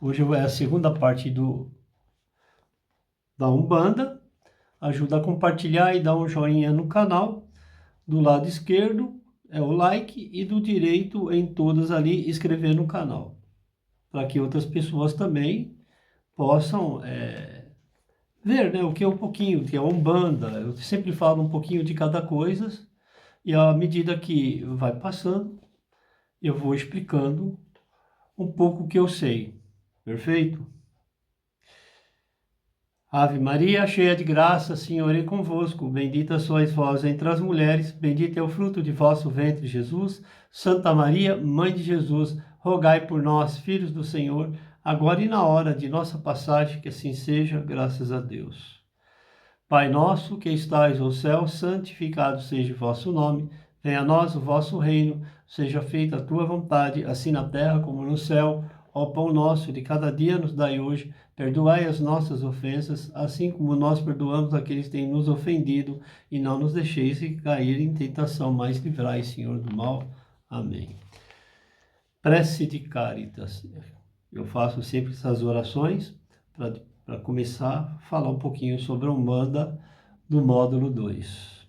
Hoje é a segunda parte da Umbanda. Ajuda a compartilhar e dar um joinha no canal. Do lado esquerdo é o like e do direito em todas ali inscrever no canal. Para que outras pessoas também possam ver, né, o que é um pouquinho, o que é Umbanda. Eu sempre falo um pouquinho de cada coisa e à medida que vai passando, eu vou explicando um pouco o que eu sei. Perfeito? Ave Maria, cheia de graça, Senhor é convosco. Bendita sois vós entre as mulheres, bendito é o fruto de vosso ventre, Jesus. Santa Maria, Mãe de Jesus, rogai por nós, filhos do Senhor, agora e na hora de nossa passagem, que assim seja, graças a Deus. Pai nosso, que estais no céu, santificado seja o vosso nome. Venha a nós o vosso reino, seja feita a tua vontade, assim na terra como no céu. Ó pão nosso de cada dia nos dai hoje, perdoai as nossas ofensas, assim como nós perdoamos aqueles que têm nos ofendido, e não nos deixeis cair em tentação, mas livrai, Senhor, do mal. Amém. Prece de Caritas. Eu faço sempre essas orações para começar a falar um pouquinho sobre a Umbanda do módulo 2.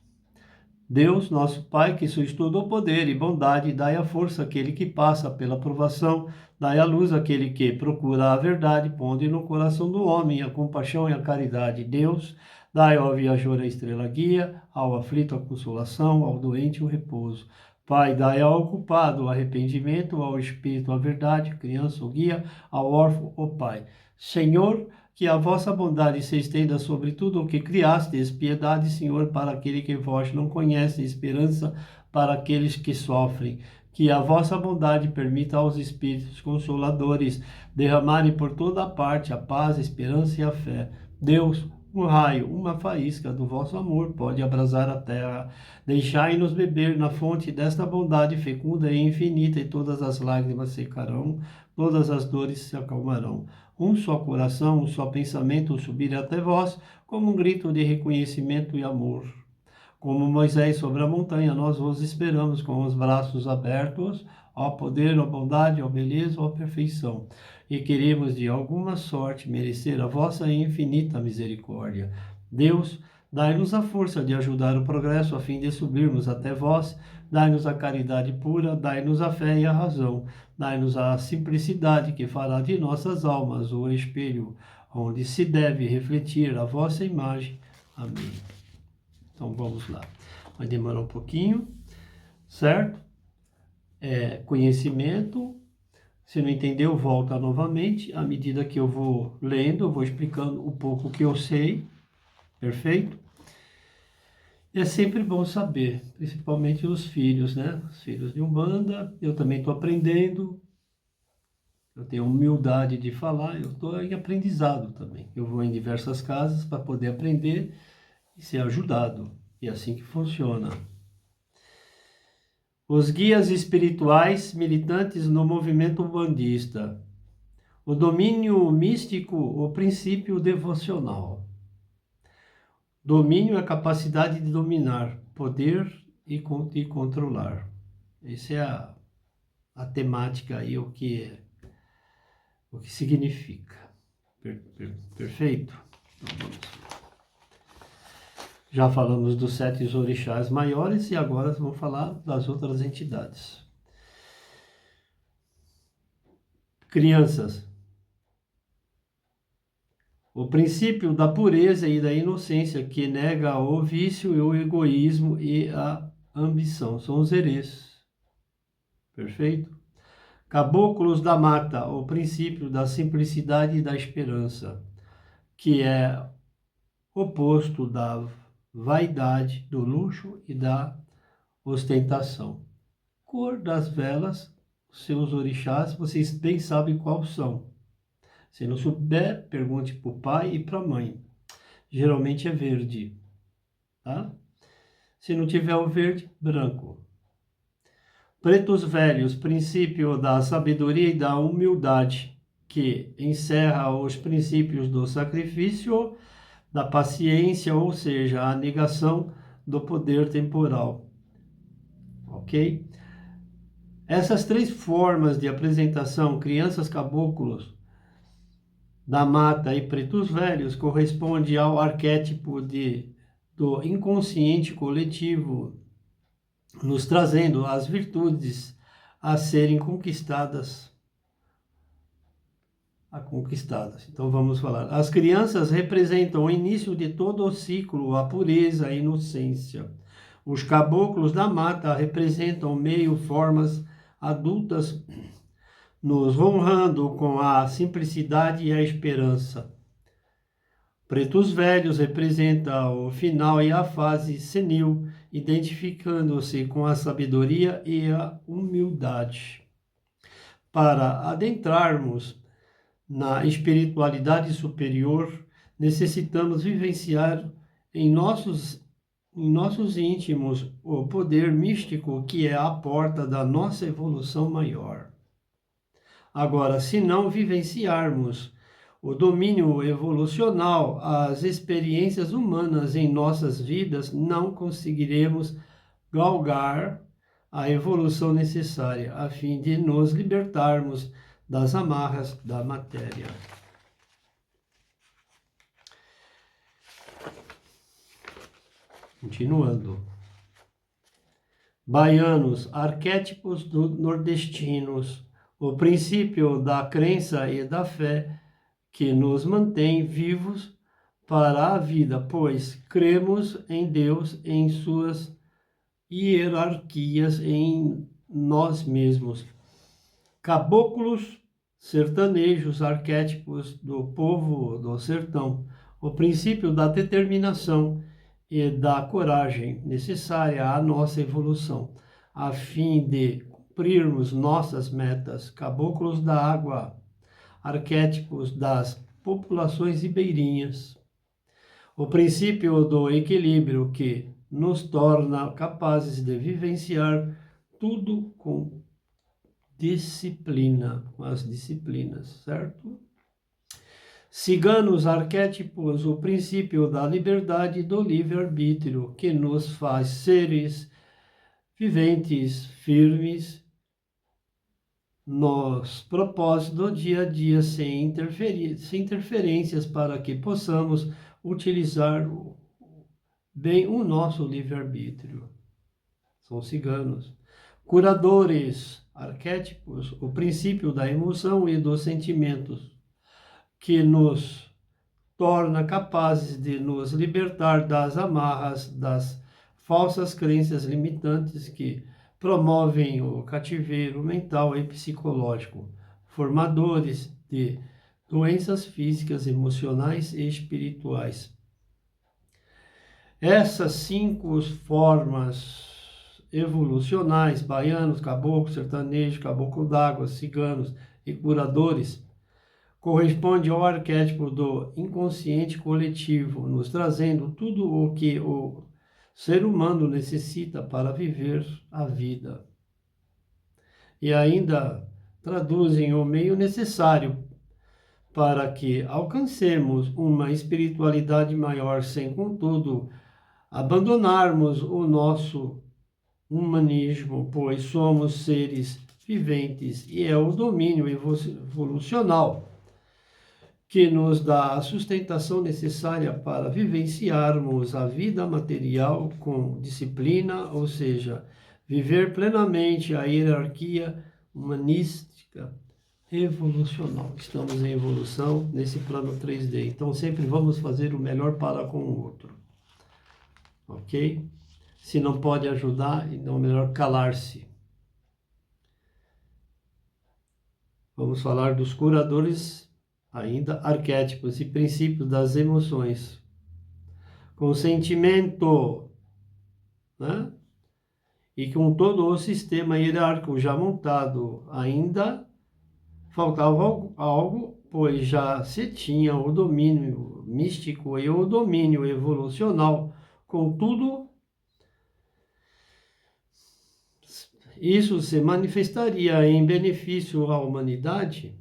Deus, nosso Pai, que sois todo o poder e bondade, dai a força àquele que passa pela provação, dai a luz àquele que procura a verdade, ponde no coração do homem a compaixão e a caridade. Deus, dai ao viajor a estrela guia, ao aflito a consolação, ao doente o repouso. Pai, dai ao ocupado o arrependimento, ao espírito a verdade, criança o guia, ao órfão o Pai. Senhor, que a vossa bondade se estenda sobre tudo o que criastes, piedade, Senhor, para aquele que vós não conhece, esperança para aqueles que sofrem. Que a vossa bondade permita aos Espíritos Consoladores derramarem por toda a parte a paz, a esperança e a fé. Deus, um raio, uma faísca do vosso amor pode abrasar a terra. Deixai-nos beber na fonte desta bondade fecunda e infinita, e todas as lágrimas secarão, todas as dores se acalmarão. Um só coração, um só pensamento subir até vós, como um grito de reconhecimento e amor. Como Moisés sobre a montanha, nós vos esperamos com os braços abertos, ó poder, ó bondade, ó beleza, ó perfeição. E queremos de alguma sorte merecer a vossa infinita misericórdia. Deus, dai-nos a força de ajudar o progresso a fim de subirmos até vós. Dai-nos a caridade pura, dai-nos a fé e a razão. Dai-nos a simplicidade que fará de nossas almas o espelho, onde se deve refletir a vossa imagem. Amém. Então vamos lá. Vai demorar um pouquinho, certo? Conhecimento. Se não entendeu, volta novamente. À medida que eu vou lendo, eu vou explicando um pouco o que eu sei. Perfeito? É sempre bom saber, principalmente os filhos, né? Os filhos de Umbanda. Eu também estou aprendendo. Eu tenho humildade de falar. Eu estou em aprendizado também. Eu vou em diversas casas para poder aprender e ser ajudado. E é assim que funciona. Os guias espirituais militantes no movimento umbandista. O domínio místico, o princípio devocional. Domínio é a capacidade de dominar, poder e controlar. Essa é a temática aí, o que significa. Perfeito? Então, vamos lá. Já falamos dos 7 orixás maiores e agora vamos falar das outras entidades. Crianças. O princípio da pureza e da inocência que nega o vício e o egoísmo e a ambição. São os herês. Perfeito? Caboclos da mata. O princípio da simplicidade e da esperança, que é oposto da vaidade, do luxo e da ostentação. Cor das velas, seus orixás, vocês bem sabem quais são. Se não souber, pergunte para o pai e para a mãe. Geralmente é verde, tá? Se não tiver o verde, branco. Pretos velhos, princípio da sabedoria e da humildade, que encerra os princípios do sacrifício, da paciência, ou seja, a negação do poder temporal. Ok? Essas 3 formas de apresentação, crianças caboclos, da mata e pretos velhos corresponde ao arquétipo do inconsciente coletivo, nos trazendo as virtudes a serem conquistadas. Então vamos falar. As crianças representam o início de todo o ciclo, a pureza, a inocência. Os caboclos da mata representam meio formas adultas, nos honrando com a simplicidade e a esperança. Pretos velhos representa o final e a fase senil, identificando-se com a sabedoria e a humildade. Para adentrarmos na espiritualidade superior, necessitamos vivenciar em nossos íntimos o poder místico que é a porta da nossa evolução maior. Agora, se não vivenciarmos o domínio evolucional, as experiências humanas em nossas vidas, não conseguiremos galgar a evolução necessária a fim de nos libertarmos das amarras da matéria. Continuando. Baianos, arquétipos nordestinos, o princípio da crença e da fé que nos mantém vivos para a vida, pois cremos em Deus, em suas hierarquias, em nós mesmos. Caboclos, sertanejos, arquétipos do povo do sertão, o princípio da determinação e da coragem necessária à nossa evolução, a fim de cumprirmos nossas metas. Caboclos da água, arquétipos das populações ribeirinhas, o princípio do equilíbrio que nos torna capazes de vivenciar tudo com disciplina, com as disciplinas, certo? Ciganos, arquétipos, o princípio da liberdade e do livre-arbítrio que nos faz seres viventes, firmes nos propósitos do dia a dia, sem interferências, para que possamos utilizar bem o nosso livre-arbítrio. São ciganos. Curadores, arquétipos, o princípio da emoção e dos sentimentos que nos torna capazes de nos libertar das amarras, das falsas crenças limitantes que promovem o cativeiro mental e psicológico, formadores de doenças físicas, emocionais e espirituais. Essas 5 formas evolucionais, baianos, caboclos, sertanejos, caboclo d'água, ciganos e curadores, corresponde ao arquétipo do inconsciente coletivo, nos trazendo tudo o que o ser humano necessita para viver a vida. E ainda traduzem o meio necessário para que alcancemos uma espiritualidade maior, sem, contudo, abandonarmos o nosso humanismo, pois somos seres viventes e é o domínio evolucional que nos dá a sustentação necessária para vivenciarmos a vida material com disciplina, ou seja, viver plenamente a hierarquia humanística evolucional. Estamos em evolução nesse plano 3D, então sempre vamos fazer o melhor para com o outro, ok? Se não pode ajudar, então é melhor calar-se. Vamos falar dos curadores, ainda arquétipos e princípios das emoções. Consentimento, né? E com todo o sistema hierárquico já montado, ainda faltava algo, pois já se tinha o domínio místico e o domínio evolucional. Contudo, isso se manifestaria em benefício à humanidade?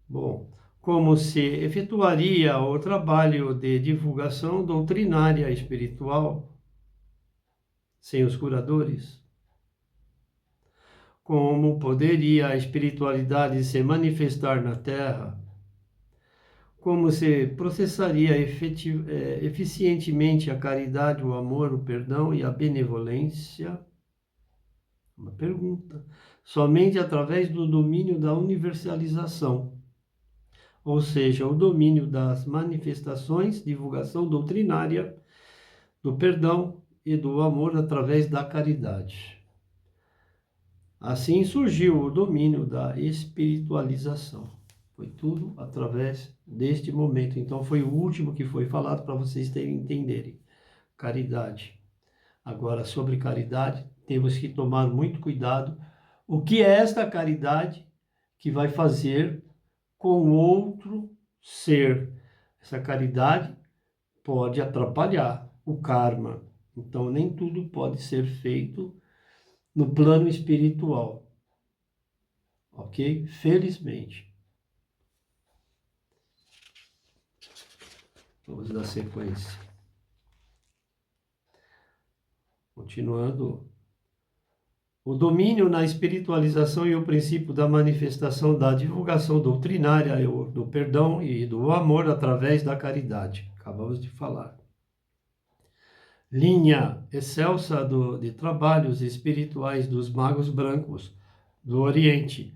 Bom, como se efetuaria o trabalho de divulgação doutrinária espiritual sem os curadores? Como poderia a espiritualidade se manifestar na Terra como se processaria eficientemente a caridade, o amor, o perdão e a benevolência? Uma pergunta. Somente através do domínio da universalização, ou seja, o domínio das manifestações, divulgação doutrinária, do perdão e do amor através da caridade. Assim surgiu o domínio da espiritualização. Foi tudo através deste momento. Então foi o último que foi falado para vocês entenderem. Caridade. Agora, sobre caridade, temos que tomar muito cuidado. O que é esta caridade que vai fazer com outro ser? Essa caridade pode atrapalhar o karma. Então, nem tudo pode ser feito no plano espiritual. Ok? Felizmente. Vamos dar sequência. Continuando. O domínio na espiritualização e o princípio da manifestação da divulgação doutrinária, do perdão e do amor através da caridade. Acabamos de falar. Linha excelsa de trabalhos espirituais dos magos brancos do Oriente.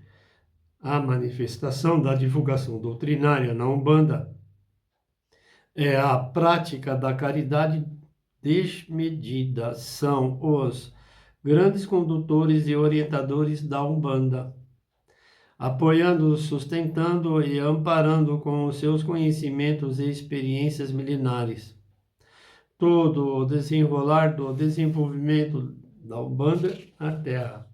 A manifestação da divulgação doutrinária na Umbanda é a prática da caridade desmedida. São os grandes condutores e orientadores da Umbanda, apoiando, sustentando e amparando com os seus conhecimentos e experiências milenares todo o desenrolar do desenvolvimento da Umbanda na Terra.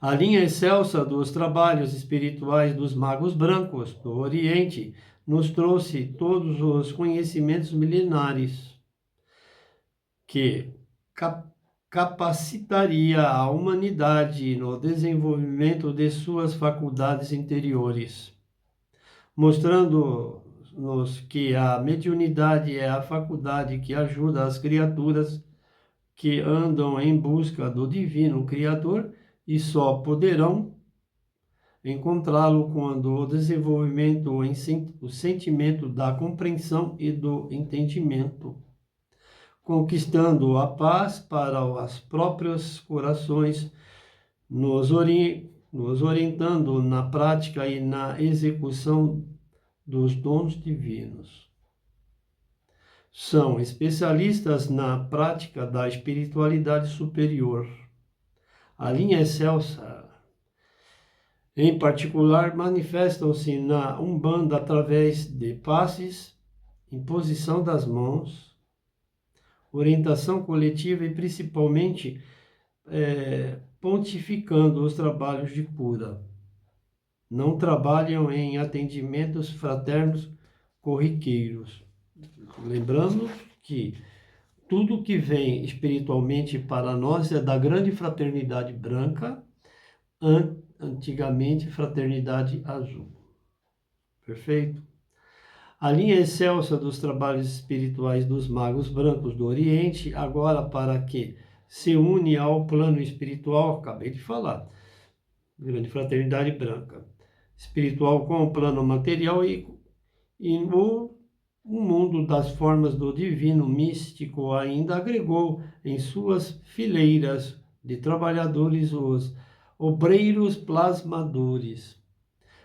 A linha excelsa dos trabalhos espirituais dos magos brancos do Oriente nos trouxe todos os conhecimentos milenares que capacitaria a humanidade no desenvolvimento de suas faculdades interiores, mostrando-nos que a mediunidade é a faculdade que ajuda as criaturas que andam em busca do divino Criador e só poderão encontrá-lo quando o desenvolvimento, o sentimento da compreensão e do entendimento, conquistando a paz para os próprios corações, nos orientando na prática e na execução dos dons divinos. São especialistas na prática da espiritualidade superior. A linha excelsa, em particular, manifestam-se na Umbanda através de passes, imposição das mãos, orientação coletiva e principalmente pontificando os trabalhos de cura. Não trabalham em atendimentos fraternos corriqueiros. Lembrando que tudo que vem espiritualmente para nós é da grande fraternidade branca, antigamente fraternidade azul. Perfeito? A linha excelsa dos trabalhos espirituais dos magos brancos do Oriente, agora para que se une ao plano espiritual, acabei de falar, grande fraternidade branca, espiritual com o plano material e o mundo das formas do divino místico ainda agregou em suas fileiras de trabalhadores os obreiros plasmadores,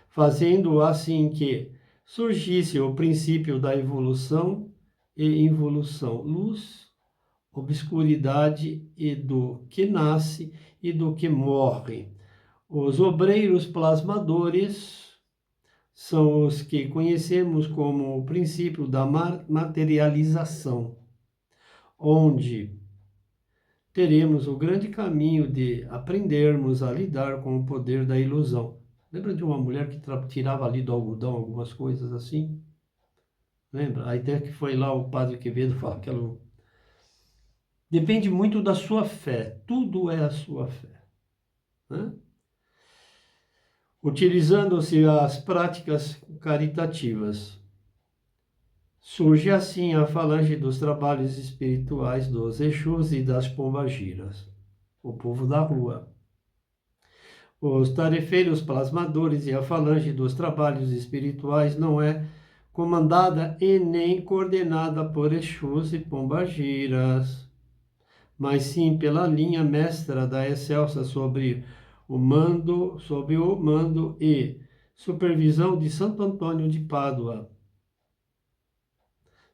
fazendo assim que surgisse o princípio da evolução e involução, luz, obscuridade e do que nasce e do que morre. Os obreiros plasmadores são os que conhecemos como o princípio da materialização, onde teremos o grande caminho de aprendermos a lidar com o poder da ilusão. Lembra de uma mulher que tirava ali do algodão algumas coisas assim? Lembra? Aí até que foi lá o padre Quevedo falar que ela... Depende muito da sua fé. Tudo é a sua fé. Né? Utilizando-se as práticas caritativas. Surge assim a falange dos trabalhos espirituais dos Exus e das Pombagiras, o povo da rua. Os tarefeiros plasmadores e a falange dos trabalhos espirituais não é comandada e nem coordenada por Exus e Pombagiras, mas sim pela linha mestra da Excelsa sob o mando e supervisão de Santo Antônio de Pádua.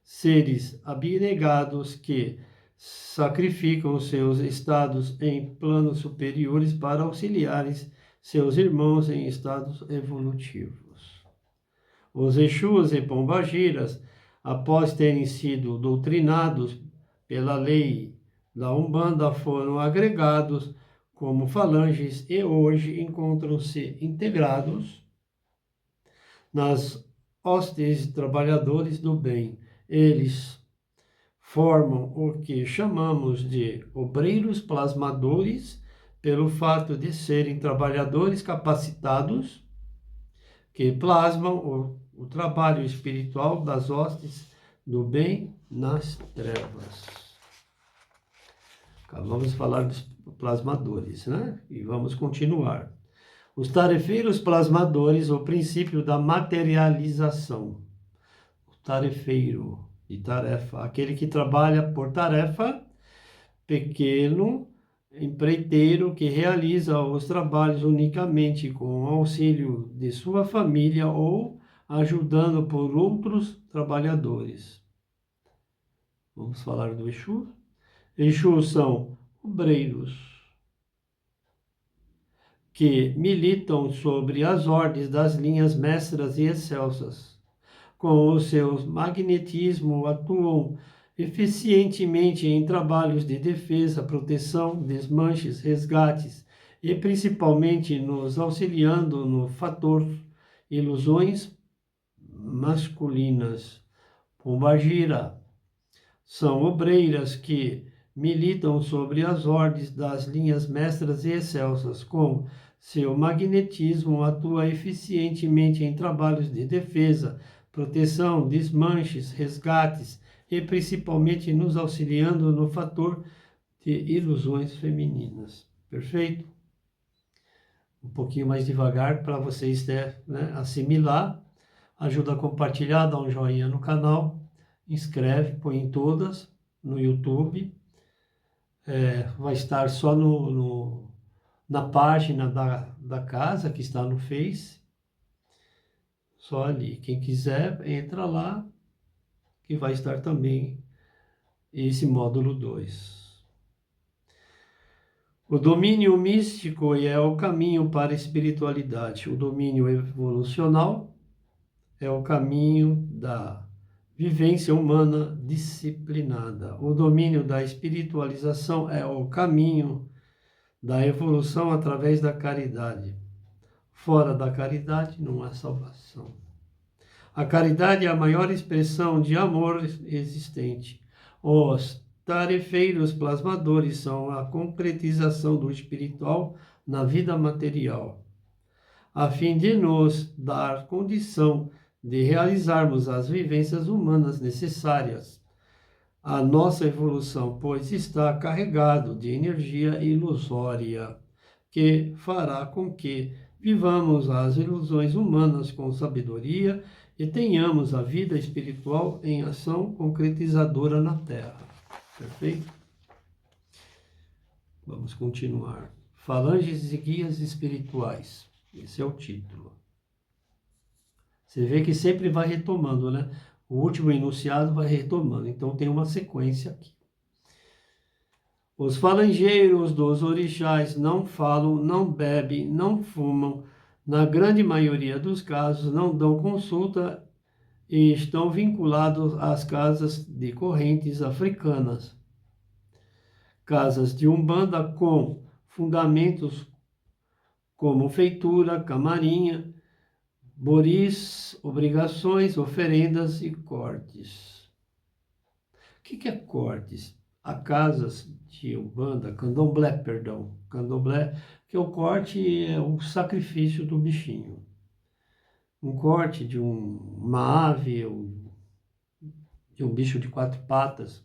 Seres abnegados que sacrificam seus estados em planos superiores para auxiliarem seus irmãos em estados evolutivos. Os Exus e Pombagiras, após terem sido doutrinados pela lei da Umbanda, foram agregados como falanges e hoje encontram-se integrados nas hostes trabalhadores do bem. Eles formam o que chamamos de obreiros plasmadores, pelo fato de serem trabalhadores capacitados que plasmam o trabalho espiritual das hostes do bem nas trevas. Acabamos de falar dos plasmadores, né? E vamos continuar. Os tarefeiros plasmadores, o princípio da materialização. O tarefeiro de tarefa, aquele que trabalha por tarefa, pequeno empreiteiro que realiza os trabalhos unicamente com o auxílio de sua família ou ajudando por outros trabalhadores. Vamos falar do Exu? Exu são obreiros que militam sobre as ordens das linhas mestras e excelsas. Com o seu magnetismo, atuam eficientemente em trabalhos de defesa, proteção, desmanches, resgates e principalmente nos auxiliando no fator ilusões masculinas. Pombagira são obreiras que militam sobre as ordens das linhas mestras e excelsas. Com seu magnetismo, atua eficientemente em trabalhos de defesa, proteção, desmanches, resgates e principalmente nos auxiliando no fator de ilusões femininas. Perfeito? Um pouquinho mais devagar para vocês assimilar. Ajuda a compartilhar, dá um joinha no canal, inscreve, põe em todas no YouTube. Vai estar só na página da casa que está no Face. Só ali. Quem quiser, entra lá, que vai estar também esse módulo 2. O domínio místico é o caminho para a espiritualidade. O domínio evolucional é o caminho da vivência humana disciplinada. O domínio da espiritualização é o caminho da evolução através da caridade. Fora da caridade não há salvação. A caridade é a maior expressão de amor existente. Os tarefeiros plasmadores são a concretização do espiritual na vida material, a fim de nos dar condição de realizarmos as vivências humanas necessárias à nossa evolução, pois está carregado de energia ilusória, que fará com que vivamos as ilusões humanas com sabedoria e tenhamos a vida espiritual em ação concretizadora na Terra. Perfeito? Vamos continuar. Falanges e guias espirituais. Esse é o título. Você vê que sempre vai retomando, né? O último enunciado vai retomando. Então tem uma sequência aqui. Os falangeiros dos orixás não falam, não bebem, não fumam. Na grande maioria dos casos, não dão consulta e estão vinculados às casas de correntes africanas. Casas de umbanda com fundamentos como feitura, camarinha, boris, obrigações, oferendas e cortes. O que é cortes? Há casas de umbanda, candomblé, candomblé, que o corte é o sacrifício do bichinho. Um corte de uma ave, de um bicho de 4 patas,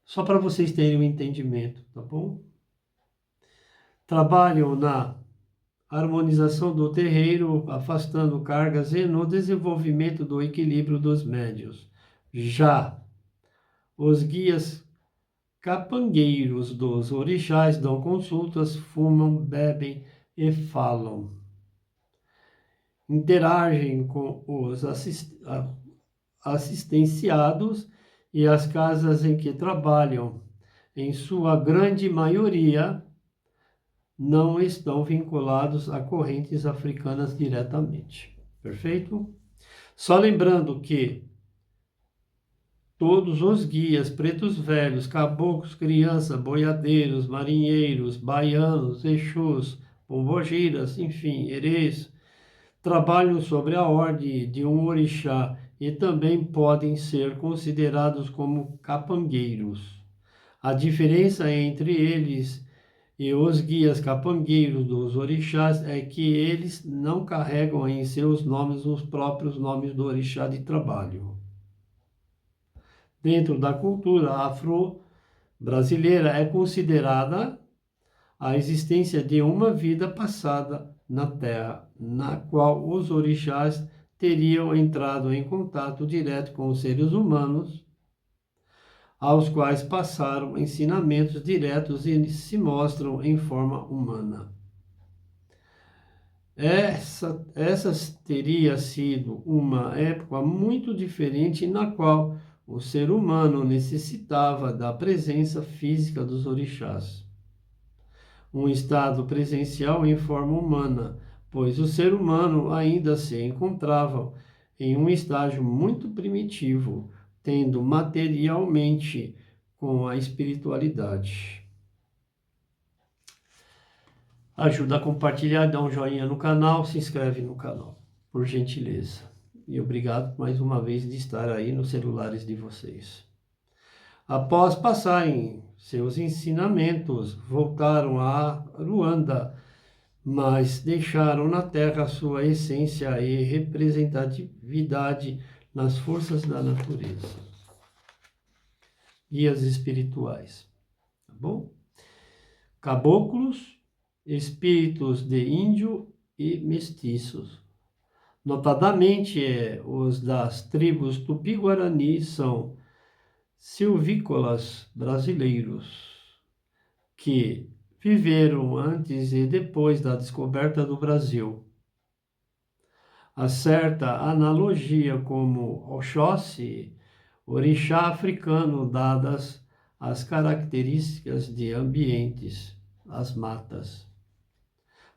só para vocês terem um entendimento, tá bom? Trabalham na harmonização do terreiro, afastando cargas e no desenvolvimento do equilíbrio dos médios. Já os guias capangueiros dos orixás dão consultas, fumam, bebem e falam. Interagem com os assistenciados e as casas em que trabalham. Em sua grande maioria, não estão vinculados a correntes africanas diretamente. Perfeito? Só lembrando que todos os guias, pretos velhos, caboclos, crianças, boiadeiros, marinheiros, baianos, exus, pombogiras, enfim, erês, trabalham sobre a ordem de um orixá e também podem ser considerados como capangueiros. A diferença entre eles e os guias capangueiros dos orixás é que eles não carregam em seus nomes os próprios nomes do orixá de trabalho. Dentro da cultura afro-brasileira é considerada a existência de uma vida passada na Terra, na qual os orixás teriam entrado em contato direto com os seres humanos, aos quais passaram ensinamentos diretos e se mostram em forma humana. Essa teria sido uma época muito diferente na qual o ser humano necessitava da presença física dos orixás. Um estado presencial em forma humana, pois o ser humano ainda se encontrava em um estágio muito primitivo, tendo materialmente com a espiritualidade. Ajuda a compartilhar, dá um joinha no canal, se inscreve no canal, por gentileza. E obrigado mais uma vez de estar aí nos celulares de vocês. Após passarem seus ensinamentos, voltaram a Ruanda, mas deixaram na Terra a sua essência e representatividade nas forças da natureza. Guias espirituais, tá bom? Caboclos, espíritos de índio e mestiços. Notadamente, os das tribos Tupi-Guarani são silvícolas brasileiros, que viveram antes e depois da descoberta do Brasil. Há certa analogia como Oxóssi, orixá africano, dadas as características de ambientes, as matas.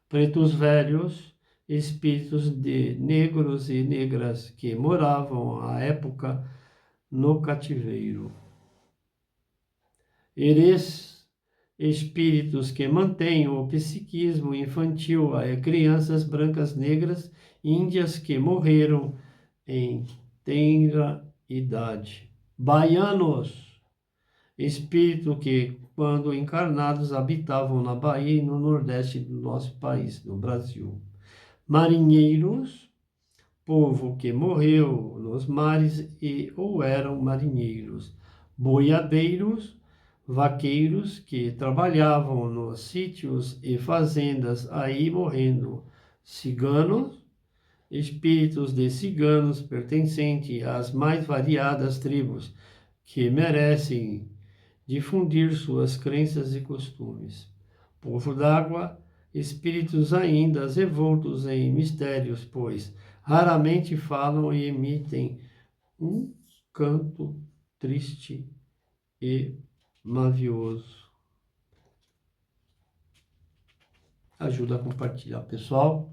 Pretos velhos, espíritos de negros e negras que moravam à época no cativeiro. Erês, espíritos que mantêm o psiquismo infantil a crianças brancas, negras, índias que morreram em tenra idade. Baianos, espírito que, quando encarnados, habitavam na Bahia e no Nordeste do nosso país, no Brasil. Marinheiros, povo que morreu nos mares e ou eram marinheiros. Boiadeiros, vaqueiros que trabalhavam nos sítios e fazendas aí morrendo. Ciganos, espíritos de ciganos pertencentes às mais variadas tribos que merecem difundir suas crenças e costumes. Povo d'água, espíritos ainda envoltos em mistérios, pois raramente falam e emitem um canto triste e mavioso. Ajuda a compartilhar, pessoal.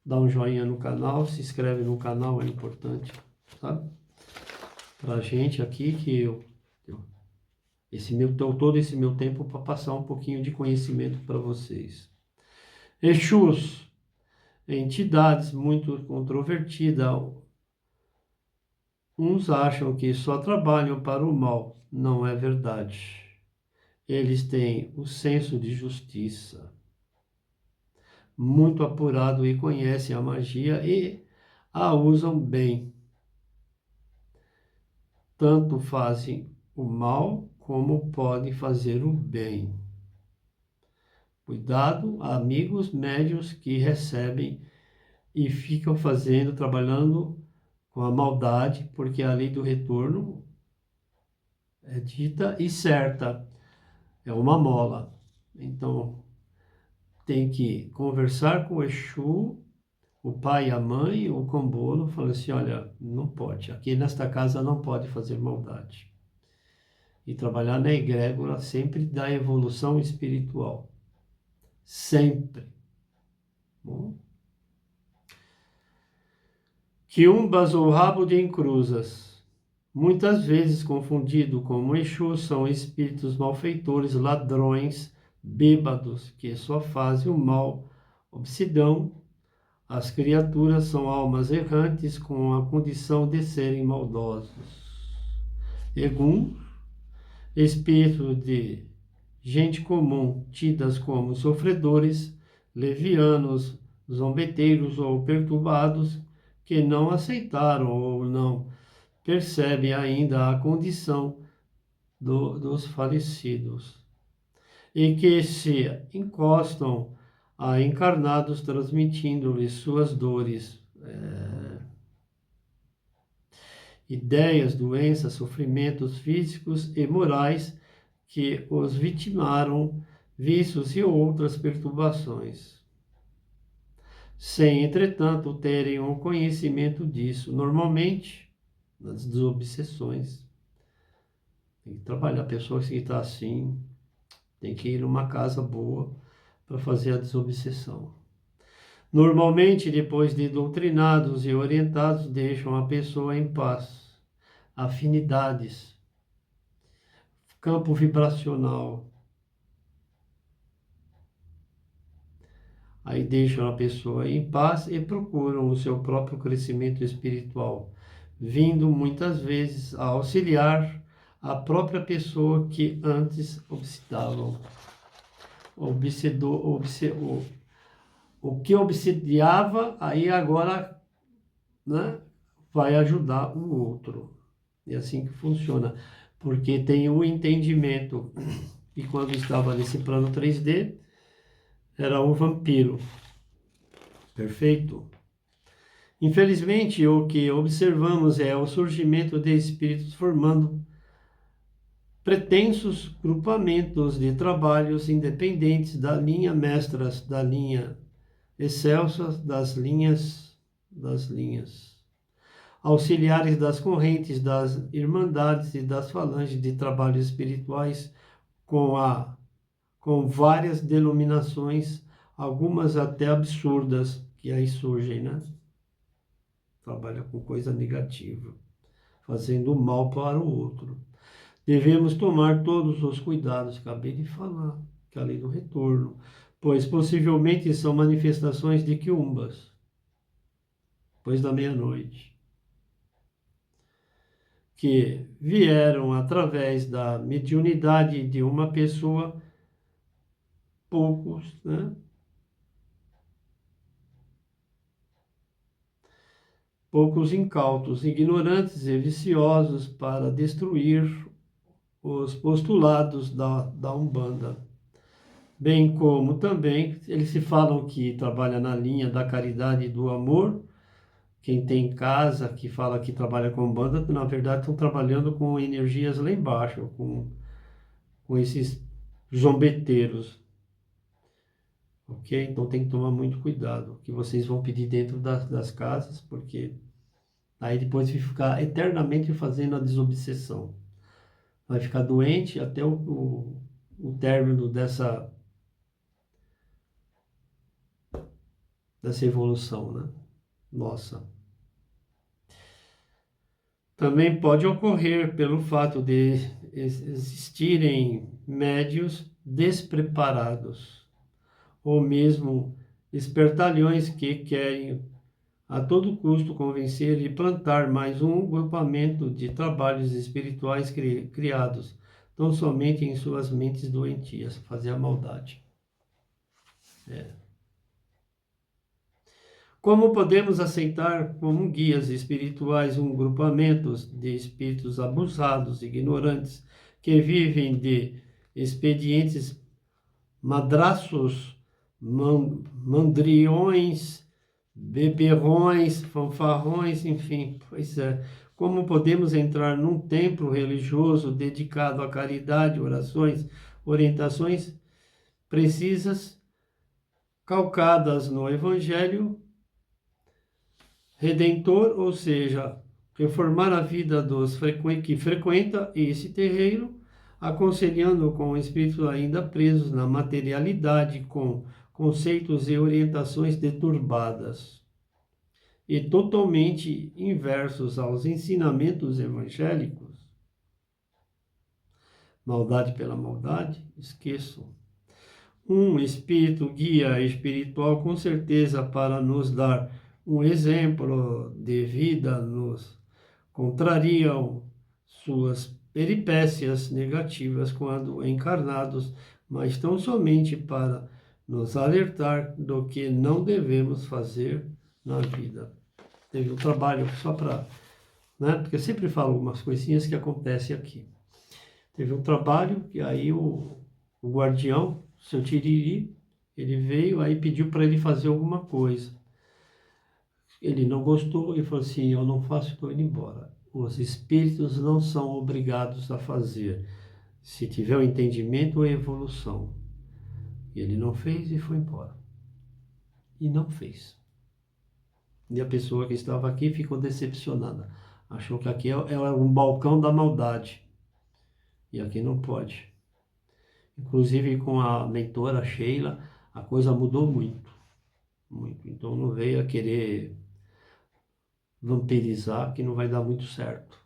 Dá um joinha no canal, se inscreve no canal, é importante, sabe? Pra gente aqui que todo esse meu tempo para passar um pouquinho de conhecimento para vocês. Exus, entidades muito controvertidas. Uns acham que só trabalham para o mal. Não é verdade. Eles têm o senso de justiça muito apurado e conhecem a magia e a usam bem. Tanto fazem o mal como podem fazer o bem. Cuidado, amigos médios que recebem e ficam fazendo, trabalhando com a maldade, porque a lei do retorno é dita e certa, é uma mola. Então, tem que conversar com o Exu, o pai e a mãe, o Kambolo, falando assim, olha, não pode, aqui nesta casa não pode fazer maldade. E trabalhar na egrégora sempre dá evolução espiritual. Sempre. Bom? Quiumbas ou rabo de encruzas. Muitas vezes confundido com Exu, são espíritos malfeitores, ladrões, bêbados, que só fazem o mal, obsidão. As criaturas são almas errantes com a condição de serem maldosos. Egum, espírito de gente comum, tidas como sofredores, levianos, zombeteiros ou perturbados, que não aceitaram ou não percebem ainda a condição dos falecidos, e que se encostam a encarnados, transmitindo-lhes suas dores, ideias, doenças, sofrimentos físicos e morais que os vitimaram, vícios e outras perturbações, sem, entretanto, terem um conhecimento disso. Normalmente, nas desobsessões, tem que trabalhar. A pessoa que está assim, tem que ir numa casa boa para fazer a desobsessão. Normalmente, depois de doutrinados e orientados, deixam a pessoa em paz. Afinidades, campo vibracional. Aí deixam a pessoa em paz e procuram o seu próprio crescimento espiritual, vindo muitas vezes a auxiliar a própria pessoa que antes obsidavam. O que obsidiava, aí agora, né, vai ajudar o outro. É assim que funciona, porque tem o entendimento. E quando estava nesse plano 3D, era um vampiro. Perfeito? Infelizmente, o que observamos é o surgimento de espíritos formando pretensos grupamentos de trabalhos independentes da linha mestras, da linha excelsas, das linhas, auxiliares das correntes, das irmandades e das falanges de trabalhos espirituais com várias denominações, algumas até absurdas, que aí surgem, né? Trabalha com coisa negativa, fazendo mal para o outro. Devemos tomar todos os cuidados, acabei de falar, que é a lei do retorno, pois possivelmente são manifestações de quiumbas, depois da meia-noite, que vieram através da mediunidade de uma pessoa, poucos, né? Poucos incautos, ignorantes e viciosos para destruir os postulados da Umbanda. Bem como também, eles se falam que trabalha na linha da caridade e do amor. Quem tem casa, que fala que trabalha com Umbanda, na verdade estão trabalhando com energias lá embaixo, com esses zombeteiros. Ok? Então tem que tomar muito cuidado, que vocês vão pedir dentro das casas, porque aí depois vai ficar eternamente fazendo a desobsessão. Vai ficar doente até o término dessa evolução, né? Nossa. Também pode ocorrer pelo fato de existirem médios despreparados, ou mesmo espertalhões que querem a todo custo convencer e plantar mais um grupamento de trabalhos espirituais criados, tão somente em suas mentes doentias, fazer a maldade. Como podemos aceitar como guias espirituais um grupamento de espíritos abusados, ignorantes, que vivem de expedientes madraços, mandriões, beberrões, fanfarrões, enfim, pois é. Como podemos entrar num templo religioso dedicado à caridade, orações, orientações precisas, calcadas no Evangelho Redentor, ou seja, reformar a vida dos que frequenta esse terreiro, aconselhando com espíritos ainda presos na materialidade, com conceitos e orientações deturbadas e totalmente inversos aos ensinamentos evangélicos. Maldade pela maldade, esqueçam. Um espírito guia espiritual, com certeza, para nos dar um exemplo de vida, nos contrariam suas peripécias negativas quando encarnados, mas tão somente para nos alertar do que não devemos fazer na vida. Teve um trabalho só para, né? Porque eu sempre falo algumas coisinhas que acontecem aqui. Teve um trabalho e aí o guardião, seu Tiriri, ele veio aí pediu para ele fazer alguma coisa. Ele não gostou e falou assim: eu não faço, estou indo embora. Os espíritos não são obrigados a fazer. Se tiver o entendimento ou evolução. E ele não fez e foi embora. E não fez. E a pessoa que estava aqui ficou decepcionada. Achou que aqui é um balcão da maldade. E aqui não pode. Inclusive com a mentora Sheila, a coisa mudou muito. Muito. Então não veio a querer vampirizar, que não vai dar muito certo.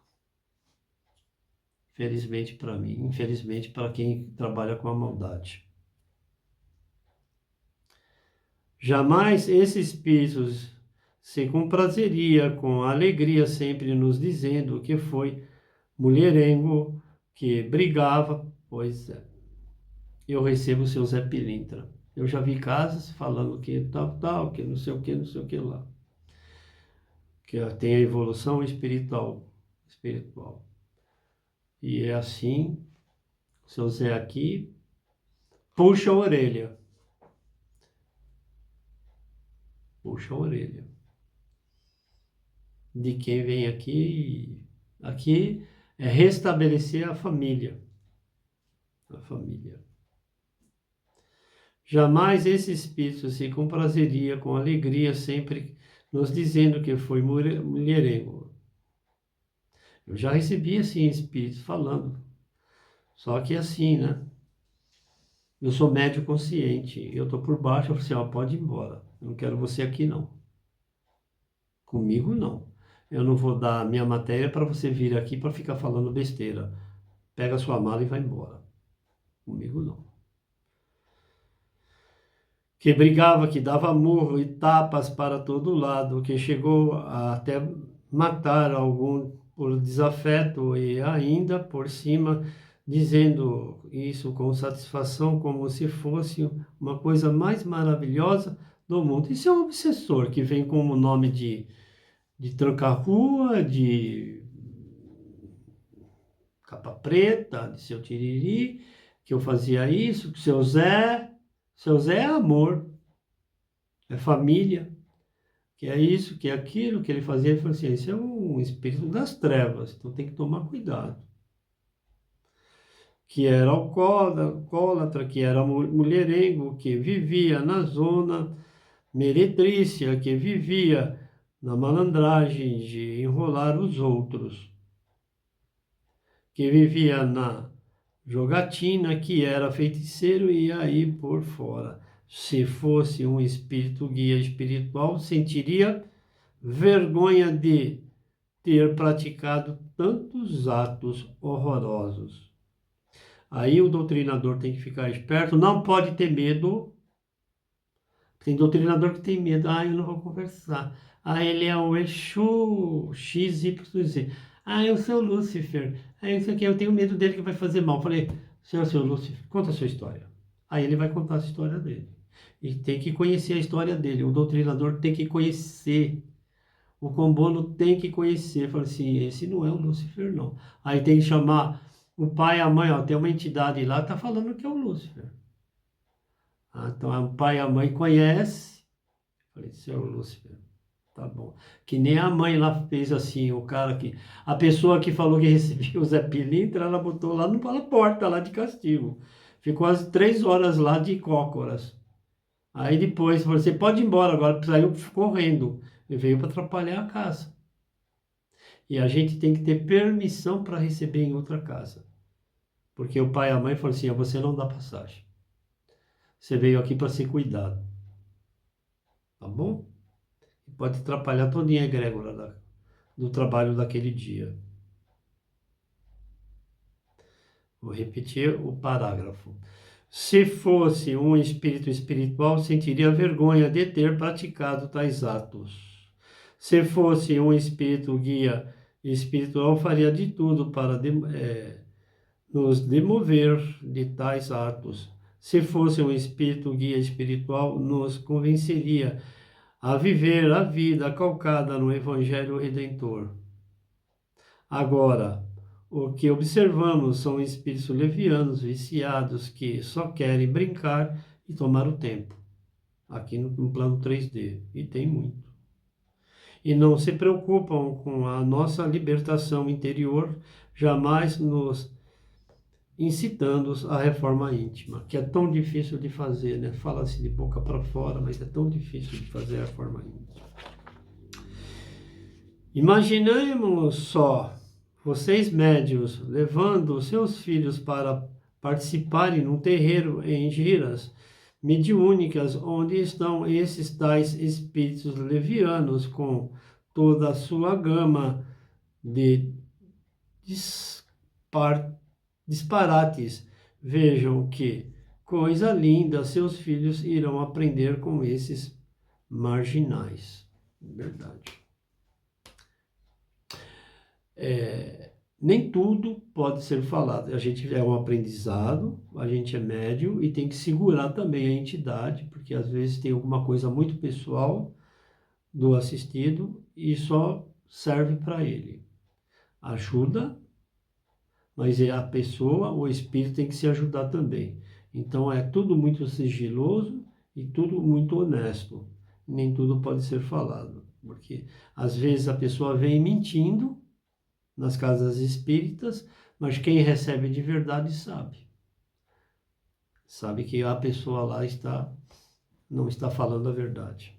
Felizmente para mim, infelizmente para quem trabalha com a maldade. Jamais esses espíritos se comprazeria com alegria, sempre nos dizendo que foi mulherengo, que brigava, pois é. Eu recebo o seu Zé Pilintra. Eu já vi casas falando que tal, que não sei o que, não sei o que lá. Que tem a evolução espiritual. E é assim, o seu Zé aqui puxa a orelha. Puxa a orelha. De quem vem aqui. Aqui é restabelecer a família. A família. Jamais esse espírito se comprazeria com alegria, sempre nos dizendo que foi mulherengo. Eu já recebi assim espíritos falando. Só que assim, né? Eu sou médio consciente. Eu tô por baixo, eu falo assim, ó, pode ir embora. Eu não quero você aqui, não. Comigo, não. Eu não vou dar minha matéria para você vir aqui para ficar falando besteira. Pega a sua mala e vai embora. Comigo, não. Que brigava, que dava murro e tapas para todo lado, que chegou a até matar algum por desafeto e ainda por cima dizendo isso com satisfação, como se fosse uma coisa mais maravilhosa do mundo. Isso é um obsessor que vem com o nome de tranca-rua, de capa preta, de seu tiriri, que eu fazia isso, que seu Zé é amor, é família, que é isso, que é aquilo, que ele fazia. Ele falou assim, esse é um espírito das trevas, então tem que tomar cuidado. Que era alcoólatra, que era mulherengo, que vivia na zona meretrícia, que vivia na malandragem de enrolar os outros, que vivia na jogatina, que era feiticeiro e aí por fora. Se fosse um espírito guia espiritual, sentiria vergonha de ter praticado tantos atos horrorosos. Aí o doutrinador tem que ficar esperto, não pode ter medo. Tem doutrinador que tem medo. Ah, eu não vou conversar. Ah, ele é o Exu XYZ. Ah, eu sou o Lúcifer. Ah, isso aqui, eu tenho medo dele que vai fazer mal. Falei, seu Lúcifer, conta a sua história. Aí ele vai contar a história dele. E tem que conhecer a história dele. O doutrinador tem que conhecer. O Combono tem que conhecer. Fala assim, esse não é o Lúcifer, não. Aí tem que chamar o pai e a mãe, ó, tem uma entidade lá, tá falando que é o Lúcifer. Ah, então o pai e a mãe conhecem. Falei, seu Lúcifer, tá bom. Que nem a mãe lá fez assim, o cara que... A pessoa que falou que recebia o Zé Pilintra, ela botou lá na porta, lá de castigo. Ficou quase 3 horas lá de cócoras. Aí depois falou, você pode ir embora agora, saiu correndo. E veio para atrapalhar a casa. E a gente tem que ter permissão para receber em outra casa. Porque o pai e a mãe falaram assim, você não dá passagem. Você veio aqui para ser cuidado. Tá bom? E pode atrapalhar todinha a egrégora do trabalho daquele dia. Vou repetir o parágrafo. Se fosse um espírito espiritual, sentiria vergonha de ter praticado tais atos. Se fosse um espírito guia espiritual, faria de tudo para nos demover de tais atos. Se fosse um espírito guia espiritual, nos convenceria a viver a vida calcada no Evangelho Redentor. Agora, o que observamos são espíritos levianos, viciados, que só querem brincar e tomar o tempo, aqui no plano 3D, e tem muito. E não se preocupam com a nossa libertação interior, jamais nos incitando à reforma íntima, que é tão difícil de fazer, né? Fala-se de boca para fora, mas é tão difícil de fazer a reforma íntima. Imaginemos só vocês médios levando seus filhos para participarem num terreiro em giras mediúnicas, onde estão esses tais espíritos levianos com toda a sua gama de disparates. Vejam que coisa linda, seus filhos irão aprender com esses marginais. Verdade. Nem tudo pode ser falado. A gente é um aprendizado, a gente é médium e tem que segurar também a entidade, porque às vezes tem alguma coisa muito pessoal do assistido e só serve para ele. Ajuda, mas é a pessoa, o espírito tem que se ajudar também. Então é tudo muito sigiloso e tudo muito honesto. Nem tudo pode ser falado, porque às vezes a pessoa vem mentindo nas casas espíritas, mas quem recebe de verdade sabe. Sabe que a pessoa lá não está falando a verdade.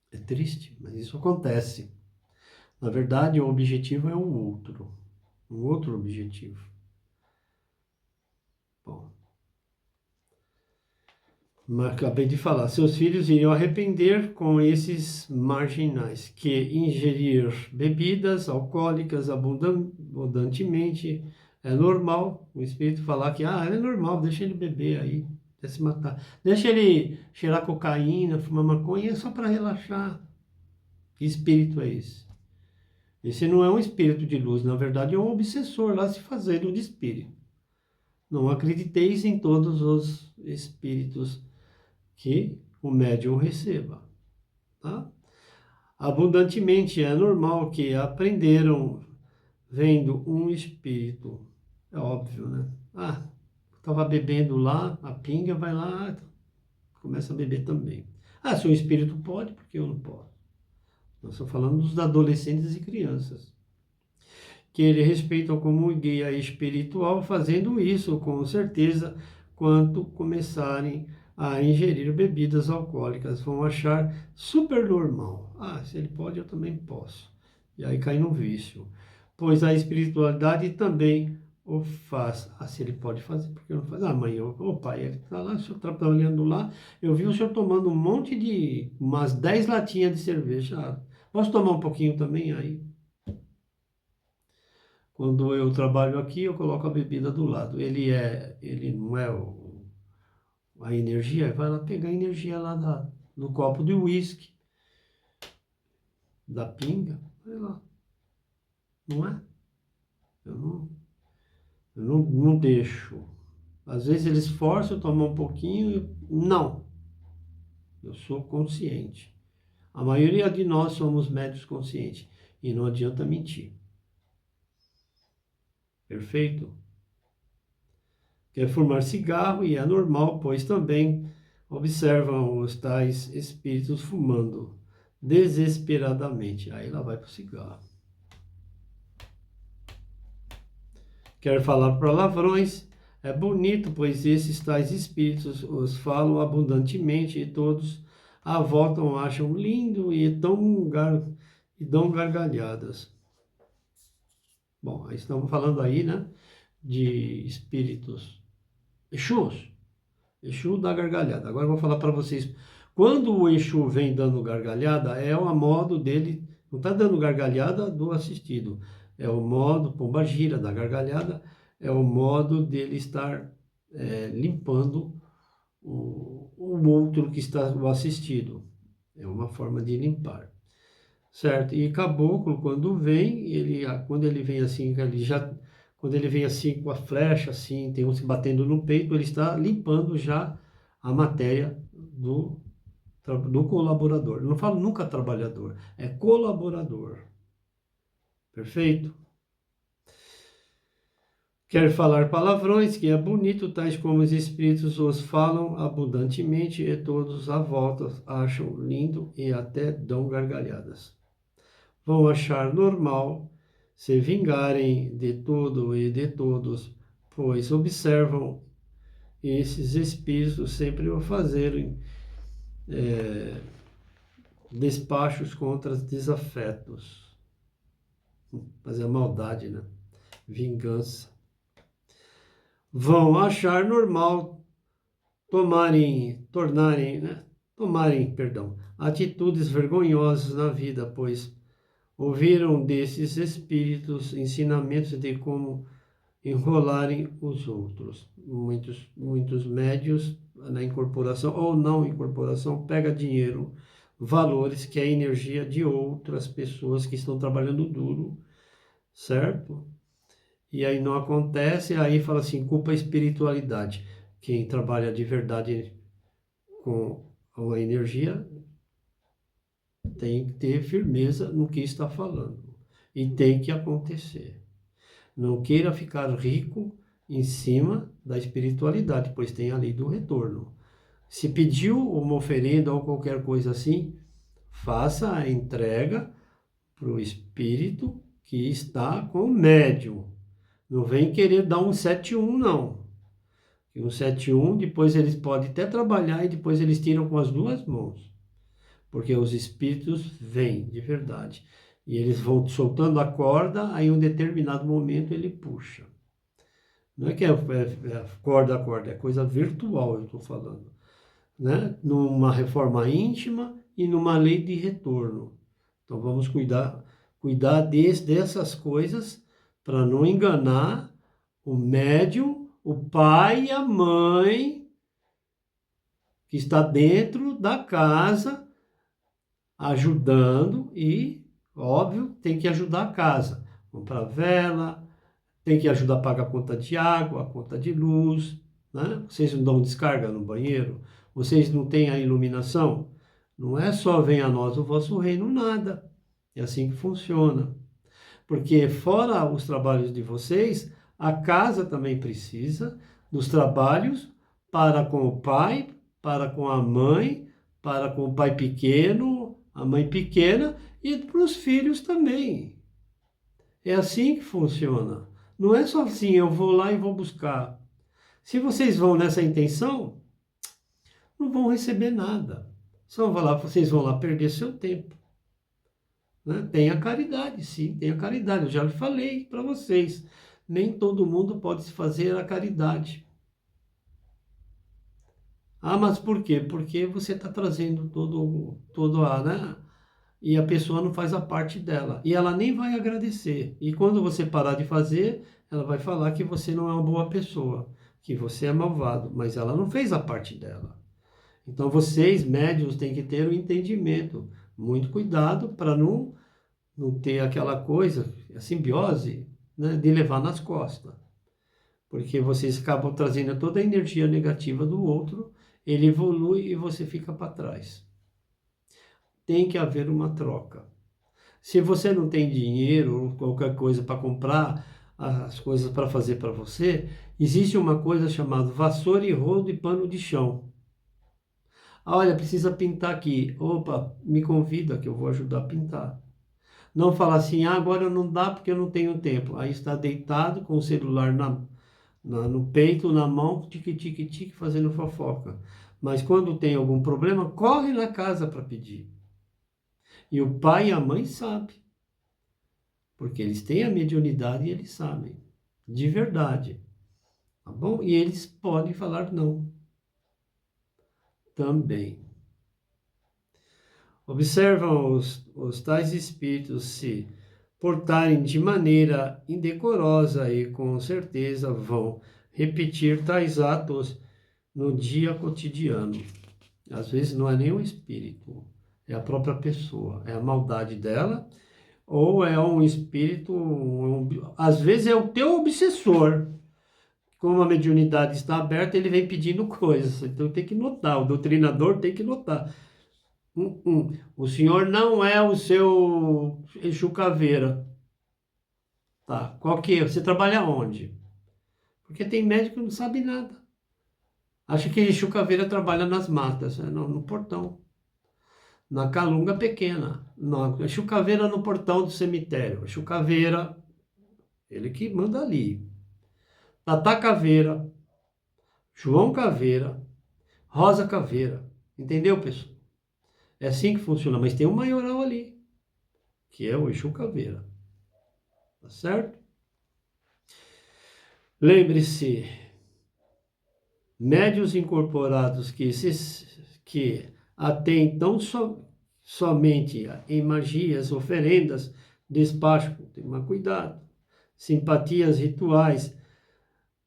É triste, mas isso acontece. Na verdade, o objetivo é um outro objetivo. Bom, mas acabei de falar, seus filhos iriam arrepender com esses marginais, que ingerir bebidas alcoólicas abundantemente é normal. O espírito falar que é normal, deixa ele beber aí, até se matar. Deixa ele cheirar cocaína, fumar maconha, é só para relaxar. Que espírito é esse? Esse não é um espírito de luz, na verdade é um obsessor lá se fazendo de espírito. Não acrediteis em todos os espíritos que o médium receba. Tá? Abundantemente é normal que aprenderam vendo um espírito. É óbvio, né? Estava bebendo lá, a pinga vai lá, começa a beber também. Se o espírito pode, por que eu não posso? Nós estamos falando dos adolescentes e crianças, que ele respeitam como guia espiritual, fazendo isso com certeza, quando começarem a ingerir bebidas alcoólicas, vão achar super normal. Se ele pode, eu também posso. E aí cai no vício. Pois a espiritualidade também o faz. Se ele pode fazer, porque não faz? Mãe, pai, ele está lá, o senhor está trabalhando lá, eu vi o senhor tomando umas 10 latinhas de cerveja. Posso tomar um pouquinho também? Aí, quando eu trabalho aqui, eu coloco a bebida do lado. Ele não é a energia, vai lá pegar a energia lá no copo de uísque, da pinga, vai lá. Não é? Eu não deixo. Às vezes eles forçam eu tomar um pouquinho, não. Eu sou consciente. A maioria de nós somos médios conscientes e não adianta mentir. Perfeito? quer fumar cigarro e é normal, pois também observam os tais espíritos fumando desesperadamente. Aí ela vai para o cigarro. Quer falar palavrões? É bonito, pois esses tais espíritos os falam abundantemente e todos a voltam, acham lindo e e dão gargalhadas. Bom, estamos falando aí, né, de espíritos Exus. Exu dá gargalhada. Agora eu vou falar para vocês. Quando o Exu vem dando gargalhada, é o modo dele, não está dando gargalhada do assistido. É o modo, pombagira, da gargalhada, é o modo dele estar limpando o outro que está o assistido. É uma forma de limpar. Certo? E caboclo, quando vem, quando ele vem assim, quando ele vem assim com a flecha, assim, tem um se batendo no peito, ele está limpando já a matéria do colaborador. Eu não falo nunca trabalhador, é colaborador. Perfeito? Quer falar palavrões, que é bonito, tais como os espíritos os falam abundantemente e todos à volta acham lindo e até dão gargalhadas. Vão achar normal se vingarem de tudo e de todos, pois observam esses espíritos sempre o fazerem despachos contra os desafetos. Fazer a maldade, né? Vingança. Vão achar normal tomarem atitudes vergonhosas na vida, pois ouviram desses espíritos ensinamentos de como enrolarem os outros. Muitos médios na incorporação ou não incorporação pega dinheiro, valores que é a energia de outras pessoas que estão trabalhando duro, certo? E aí não acontece, aí fala assim, culpa a espiritualidade. Quem trabalha de verdade com a energia tem que ter firmeza no que está falando. E tem que acontecer. Não queira ficar rico em cima da espiritualidade, pois tem a lei do retorno. Se pediu uma oferenda ou qualquer coisa assim, faça a entrega para o espírito que está com o médium. Não vem querer dar um 7-1, não. E um 7-1, depois eles podem até trabalhar e depois eles tiram com as duas mãos. Porque os espíritos vêm de verdade. E eles vão soltando a corda, aí em um determinado momento ele puxa. Não é que é corda a corda, é coisa virtual, eu estou falando. Né? Numa reforma íntima e numa lei de retorno. Então vamos cuidar dessas coisas para não enganar o médium, o pai e a mãe que está dentro da casa ajudando e, óbvio, tem que ajudar a casa. Comprar vela, tem que ajudar a pagar a conta de água, a conta de luz, né? Vocês não dão descarga no banheiro? Vocês não têm a iluminação? Não é só venha a nós o vosso reino, nada. É assim que funciona. Porque fora os trabalhos de vocês, a casa também precisa dos trabalhos para com o pai, para com a mãe, para com o pai pequeno, a mãe pequena e para os filhos também. É assim que funciona. Não é só assim, eu vou lá e vou buscar. Se vocês vão nessa intenção, não vão receber nada. Vocês vão lá perder seu tempo. Né? Tenha caridade, sim, tenha caridade. Eu já falei para vocês, nem todo mundo pode se fazer a caridade. Ah, mas por quê? Porque você está trazendo todo né? E a pessoa não faz a parte dela. E ela nem vai agradecer. E quando você parar de fazer, ela vai falar que você não é uma boa pessoa, que você é malvado, mas ela não fez a parte dela. Então vocês, médiuns, têm que ter o entendimento. Muito cuidado para não ter aquela coisa, a simbiose, né, de levar nas costas. Porque vocês acabam trazendo toda a energia negativa do outro, ele evolui e você fica para trás. Tem que haver uma troca. Se você não tem dinheiro ou qualquer coisa para comprar as coisas para fazer para você, existe uma coisa chamada vassoura e rodo e pano de chão. Olha, precisa pintar aqui. Opa, me convida que eu vou ajudar a pintar. Não fala assim, ah, agora não dá porque eu não tenho tempo. Aí está deitado com o celular no peito, na mão, tique-tique-tique, fazendo fofoca. Mas quando tem algum problema, corre na casa para pedir. E o pai e a mãe sabem, porque eles têm a mediunidade e eles sabem, de verdade, tá bom? E eles podem falar não, também. Observam os tais espíritos se portarem de maneira indecorosa e com certeza vão repetir tais atos no dia cotidiano. Às vezes não é nem o espírito, é a própria pessoa, é a maldade dela, ou é um espírito, às vezes é o teu obsessor. Como a mediunidade está aberta, ele vem pedindo coisas, então tem que notar, o doutrinador tem que notar. O senhor não é o seu Exu Caveira. Tá, qual que é? Você trabalha onde? Porque tem médico que não sabe nada. Acha que Exu Caveira trabalha nas matas, no portão. Na calunga pequena. Não, Exu Caveira no portão do cemitério. Exu Caveira, ele que manda ali. Tata Caveira, João Caveira, Rosa Caveira. Entendeu, pessoal? É assim que funciona, mas tem um maioral ali, que é o Exu Caveira. Tá certo? Lembre-se, médios incorporados que atentam somente em magias, oferendas, despacho, tomar cuidado, simpatias rituais,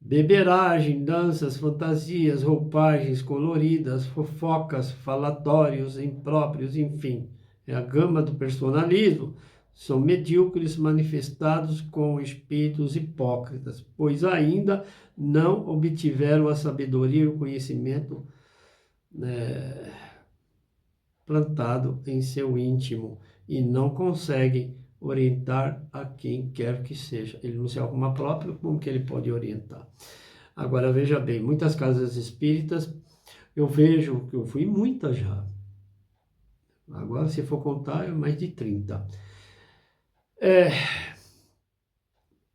beberagem, danças, fantasias, roupagens coloridas, fofocas, falatórios impróprios, enfim, é a gama do personalismo. São medíocres manifestados com espíritos hipócritas, pois ainda não obtiveram a sabedoria e o conhecimento plantado em seu íntimo e não conseguem orientar a quem quer que seja. Ele não se arruma próprio, como que ele pode orientar? Agora, veja bem, muitas casas espíritas, eu vejo que eu fui muitas já. Agora, se for contar, é mais de 30.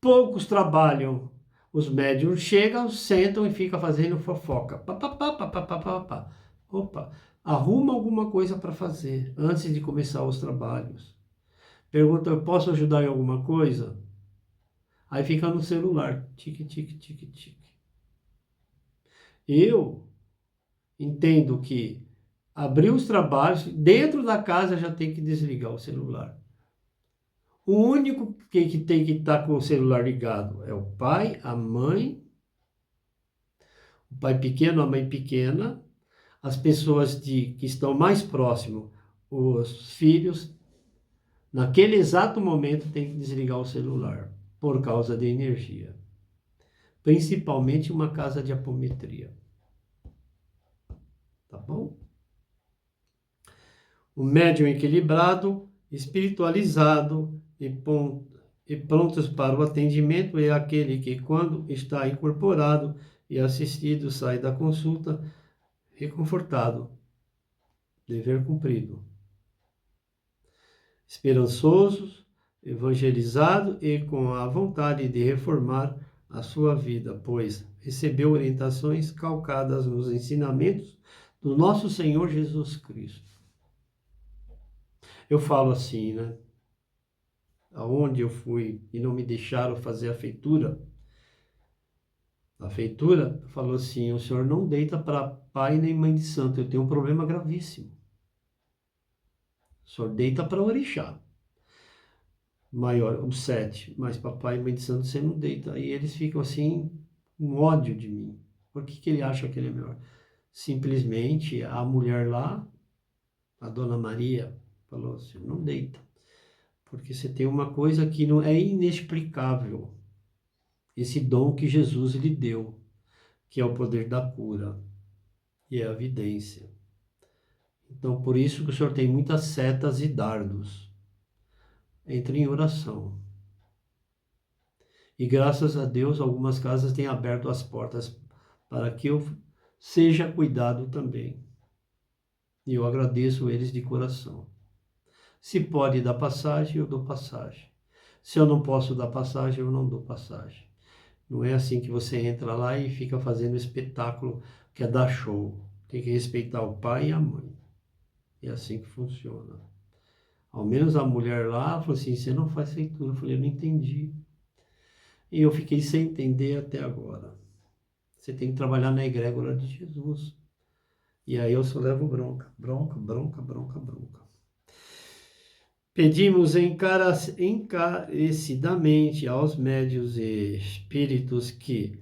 Poucos trabalham. Os médiums chegam, sentam e ficam fazendo fofoca. Pá, pá, pá, pá, pá, pá, pá, pá. Opa, arruma alguma coisa para fazer antes de começar os trabalhos. Pergunta, eu posso ajudar em alguma coisa? Aí fica no celular. Tique, tique, tique, tique. Eu entendo que abrir os trabalhos, dentro da casa já tem que desligar o celular. O único que tem que estar com o celular ligado é o pai, a mãe, o pai pequeno, a mãe pequena, as pessoas que estão mais próximos, os filhos, naquele exato momento tem que desligar o celular, por causa da energia. Principalmente uma casa de apometria. Tá bom? O médium equilibrado, espiritualizado e prontos para o atendimento é aquele que, quando está incorporado e assistido, sai da consulta reconfortado, dever cumprido, esperançoso, evangelizado e com a vontade de reformar a sua vida, pois recebeu orientações calcadas nos ensinamentos do nosso Senhor Jesus Cristo. Eu falo assim, né? Aonde eu fui e não me deixaram fazer a feitura falou assim, o senhor não deita para pai nem mãe de santo, eu tenho um problema gravíssimo. O senhor deita para orixá. Maior, o 7, mas papai e mãe de santo você não deita. Aí eles ficam assim, com ódio de mim. Por que ele acha que ele é melhor? Simplesmente a mulher lá, a dona Maria, falou assim, não deita. Porque você tem uma coisa que não é inexplicável. Esse dom que Jesus lhe deu, que é o poder da cura e é a vidência. Então, por isso que o senhor tem muitas setas e dardos. Entre em oração. E graças a Deus, algumas casas têm aberto as portas para que eu seja cuidado também. E eu agradeço eles de coração. Se pode dar passagem, eu dou passagem. Se eu não posso dar passagem, eu não dou passagem. Não é assim que você entra lá e fica fazendo espetáculo, que é dar show. Tem que respeitar o pai e a mãe. É assim que funciona. Ao menos a mulher lá falou assim, você não faz feitura. Eu falei, eu não entendi. E eu fiquei sem entender até agora. Você tem que trabalhar na egrégora de Jesus. E aí eu só levo bronca, bronca, bronca, bronca, bronca. Pedimos encarecidamente aos médios e espíritos que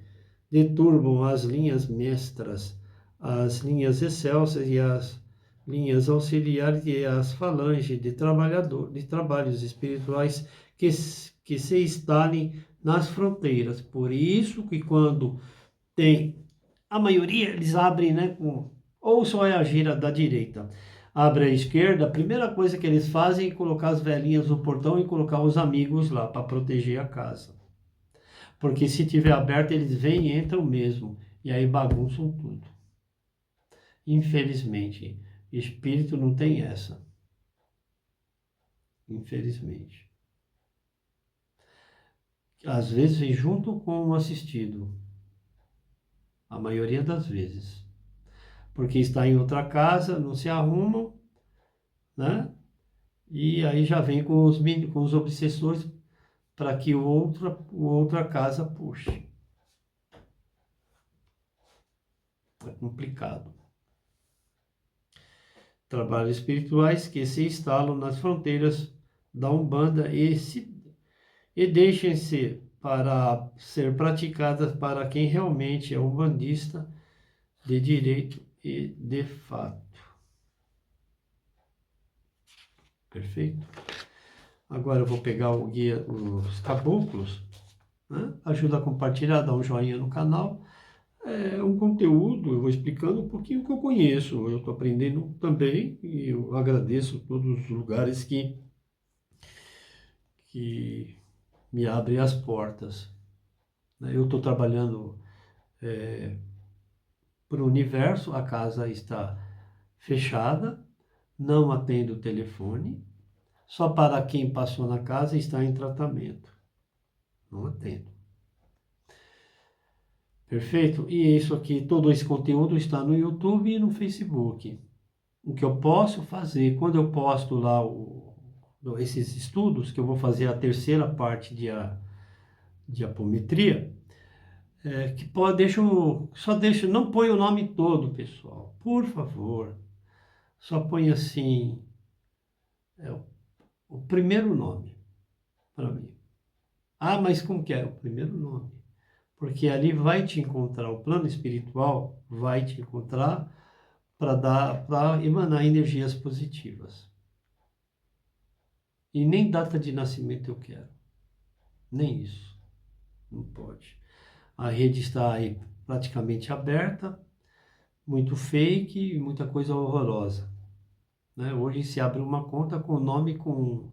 deturbam as linhas mestras, as linhas excelsas e as linhas auxiliares e as falanges de trabalhos espirituais que se instalem nas fronteiras. Por isso que quando tem, a maioria eles abrem, né, ou só é a gira da direita. Abre à esquerda, a primeira coisa que eles fazem é colocar as velhinhas no portão e colocar os amigos lá para proteger a casa. Porque se tiver aberto, eles vêm e entram mesmo. E aí bagunçam tudo. Infelizmente, espírito não tem essa. Infelizmente. Às vezes vem junto com o assistido. A maioria das vezes. Porque está em outra casa, não se arrumam, né? E aí já vem com os obsessores para que outra casa puxe. É complicado. Trabalhos espirituais que se instalam nas fronteiras da Umbanda e deixem-se para ser praticadas para quem realmente é umbandista de direito e de fato. Perfeito? Agora eu vou pegar o guia, os caboclos, né? Ajuda a compartilhar, dá um joinha no canal. É um conteúdo, eu vou explicando um pouquinho o que eu conheço. Eu estou aprendendo também e eu agradeço todos os lugares que me abrem as portas. Eu estou trabalhando para o universo, a casa está fechada, não atendo o telefone, só para quem passou na casa e está em tratamento. Não atendo. Perfeito? E isso aqui, todo esse conteúdo está no YouTube e no Facebook. O que eu posso fazer, quando eu posto lá esses estudos, que eu vou fazer a terceira parte de apometria, que pode, não põe o nome todo, pessoal, por favor. Só põe assim, é, o primeiro nome para mim. Ah, mas como que é? O primeiro nome. Porque ali vai te encontrar, o plano espiritual vai te encontrar para emanar energias positivas. E nem data de nascimento eu quero. Nem isso. Não pode. A rede está aí praticamente aberta, muito fake, muita coisa horrorosa. Né? Hoje se abre uma conta com nome com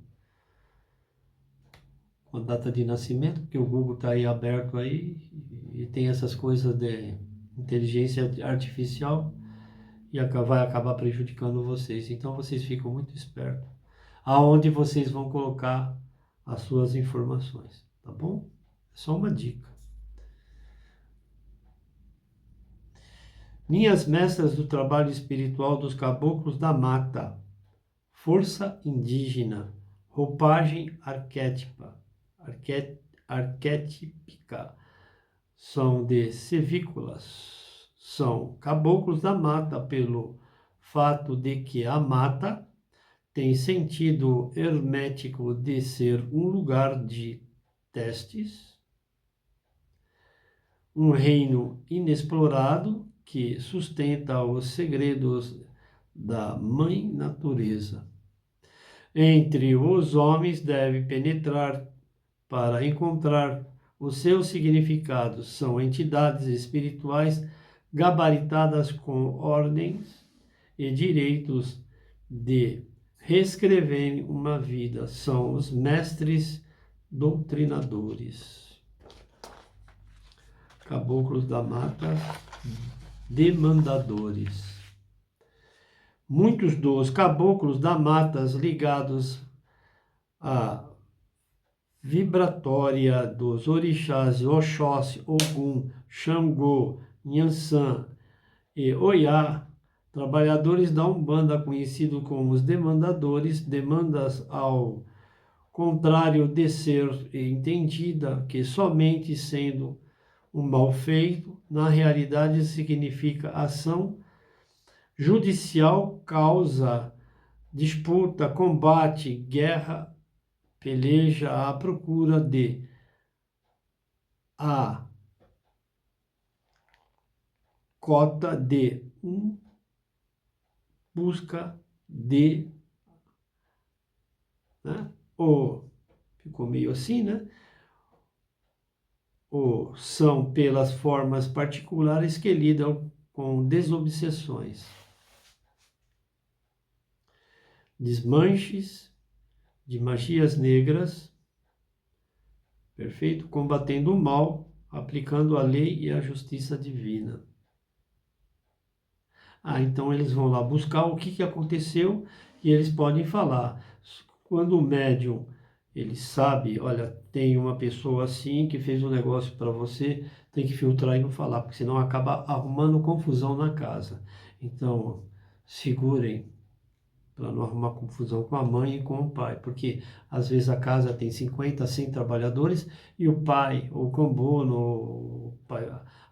data de nascimento, porque o Google está aí aberto aí e tem essas coisas de inteligência artificial e vai acabar prejudicando vocês. Então vocês ficam muito espertos aonde vocês vão colocar as suas informações, tá bom? É só uma dica. Linhas mestras do trabalho espiritual dos caboclos da mata. Força indígena. Roupagem arquetípica. São de civícolas. São caboclos da mata pelo fato de que a mata tem sentido hermético de ser um lugar de testes, um reino inexplorado que sustenta os segredos da mãe natureza. Entre os homens deve penetrar para encontrar o seu significado. São entidades espirituais gabaritadas com ordens e direitos de reescreverem uma vida. São os mestres doutrinadores. Caboclos da mata, demandadores. Muitos dos caboclos da mata ligados à vibratória dos orixás Oxóssi, Ogum, Xangô, Nhançã e Oiá, trabalhadores da Umbanda, conhecidos como os demandadores, demandas ao contrário de ser entendida que somente sendo um mal feito, na realidade significa ação judicial, causa, disputa, combate, guerra, peleja à procura de a cota de busca de, né? Ficou meio assim, né? Ou são pelas formas particulares que lidam com desobsessões, desmanches de magias negras, perfeito? Combatendo o mal, aplicando a lei e a justiça divina. Então eles vão lá buscar o que aconteceu e eles podem falar. Quando o médium, ele sabe, olha, tem uma pessoa assim que fez um negócio para você, tem que filtrar e não falar, porque senão acaba arrumando confusão na casa. Então, segurem para não arrumar confusão com a mãe e com o pai, porque às vezes a casa tem 50, 100 trabalhadores e o pai, o cambono,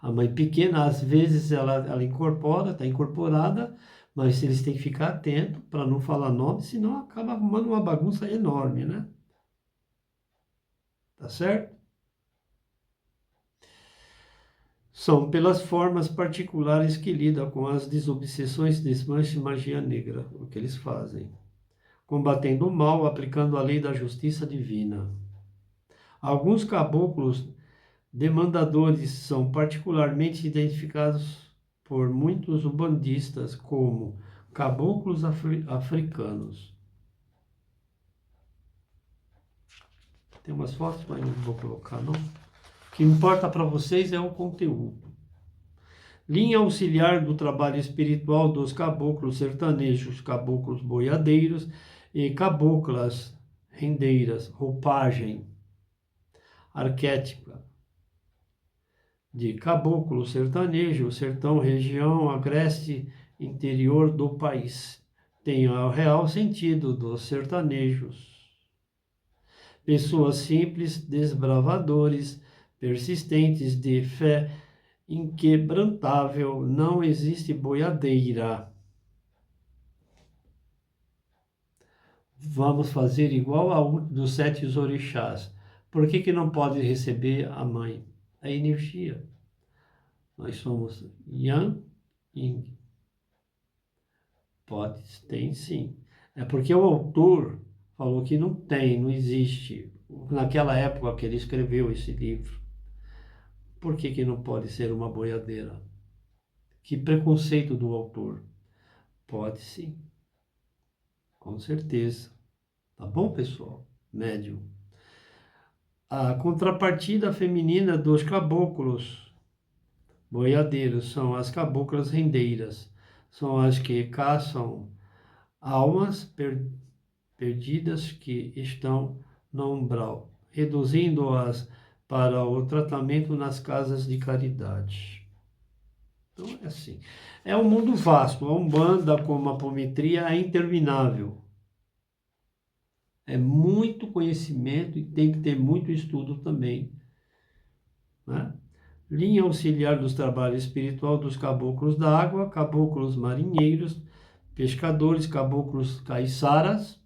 a mãe pequena, às vezes ela incorpora, está incorporada, mas eles têm que ficar atentos para não falar nome, senão acaba arrumando uma bagunça enorme, né? Tá certo? São pelas formas particulares que lidam com as desobsessões, desmanche e magia negra, o que eles fazem. Combatendo o mal, aplicando a lei da justiça divina. Alguns caboclos demandadores são particularmente identificados por muitos ubandistas como caboclos africanos. Tem umas fotos, mas não vou colocar, não. O que importa para vocês é o conteúdo. Linha auxiliar do trabalho espiritual dos caboclos sertanejos, caboclos boiadeiros e caboclas rendeiras, roupagem arquétipa de caboclo sertanejo, sertão, região, agreste interior do país. Tem o real sentido dos sertanejos. Pessoas simples, desbravadores, persistentes de fé inquebrantável, não existe boiadeira. Vamos fazer igual ao dos 7 orixás. Por que não pode receber a mãe? A energia. Nós somos Yang, Yin. Pode, tem sim. É porque o autor falou que não tem, não existe. Naquela época que ele escreveu esse livro. Por que não pode ser uma boiadeira? Que preconceito do autor. Pode sim. Com certeza. Tá bom, pessoal? Médium. A contrapartida feminina dos caboclos boiadeiros são as caboclas rendeiras. São as que caçam almas perdidas que estão no umbral, reduzindo-as para o tratamento nas casas de caridade. Então é assim. É um mundo vasto. A Umbanda, como a apometria, é interminável. É muito conhecimento e tem que ter muito estudo também, né? Linha auxiliar dos trabalhos espiritual dos caboclos da água, caboclos marinheiros, pescadores, caboclos caiçaras,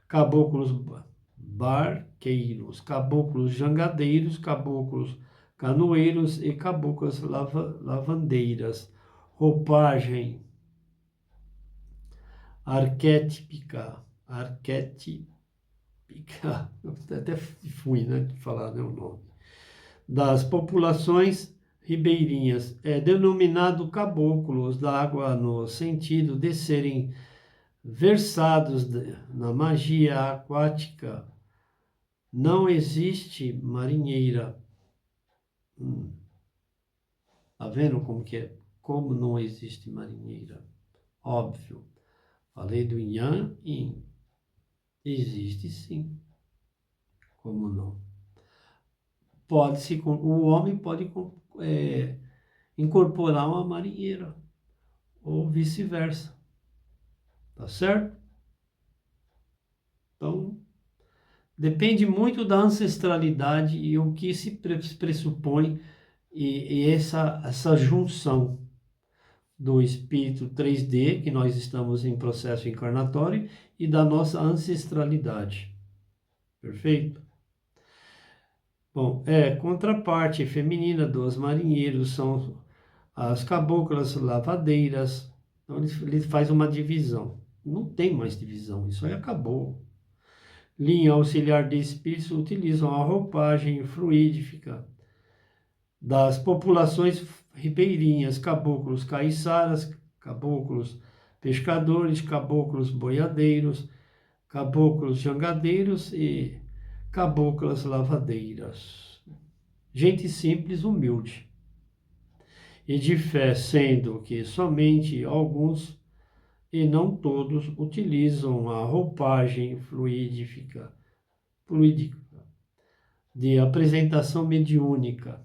caboclos barqueiros, caboclos jangadeiros, caboclos canoeiros e caboclas lavandeiras. Roupagem arquétipica, até fui, né, de falar, né, o nome, das populações ribeirinhas, é denominado caboclos da água no sentido de serem versados na magia aquática. Não existe marinheira. Tá vendo como que é? Como não existe marinheira? Óbvio. Falei do Yang Yin. Existe sim. Como não? O homem pode incorporar uma marinheira, ou vice-versa. Tá certo? Então, depende muito da ancestralidade e o que se pressupõe e essa junção do espírito 3D, que nós estamos em processo encarnatório, e da nossa ancestralidade. Perfeito? Bom, contraparte feminina dos marinheiros são as caboclas lavadeiras. Então ele faz uma divisão. Não tem mais divisão, isso aí acabou. Linha auxiliar de espíritos utilizam a roupagem fluídica das populações ribeirinhas, caboclos caiçaras, caboclos pescadores, caboclos boiadeiros, caboclos jangadeiros e caboclas lavadeiras. Gente simples, humilde e de fé, sendo que somente alguns e não todos utilizam a roupagem fluídica de apresentação mediúnica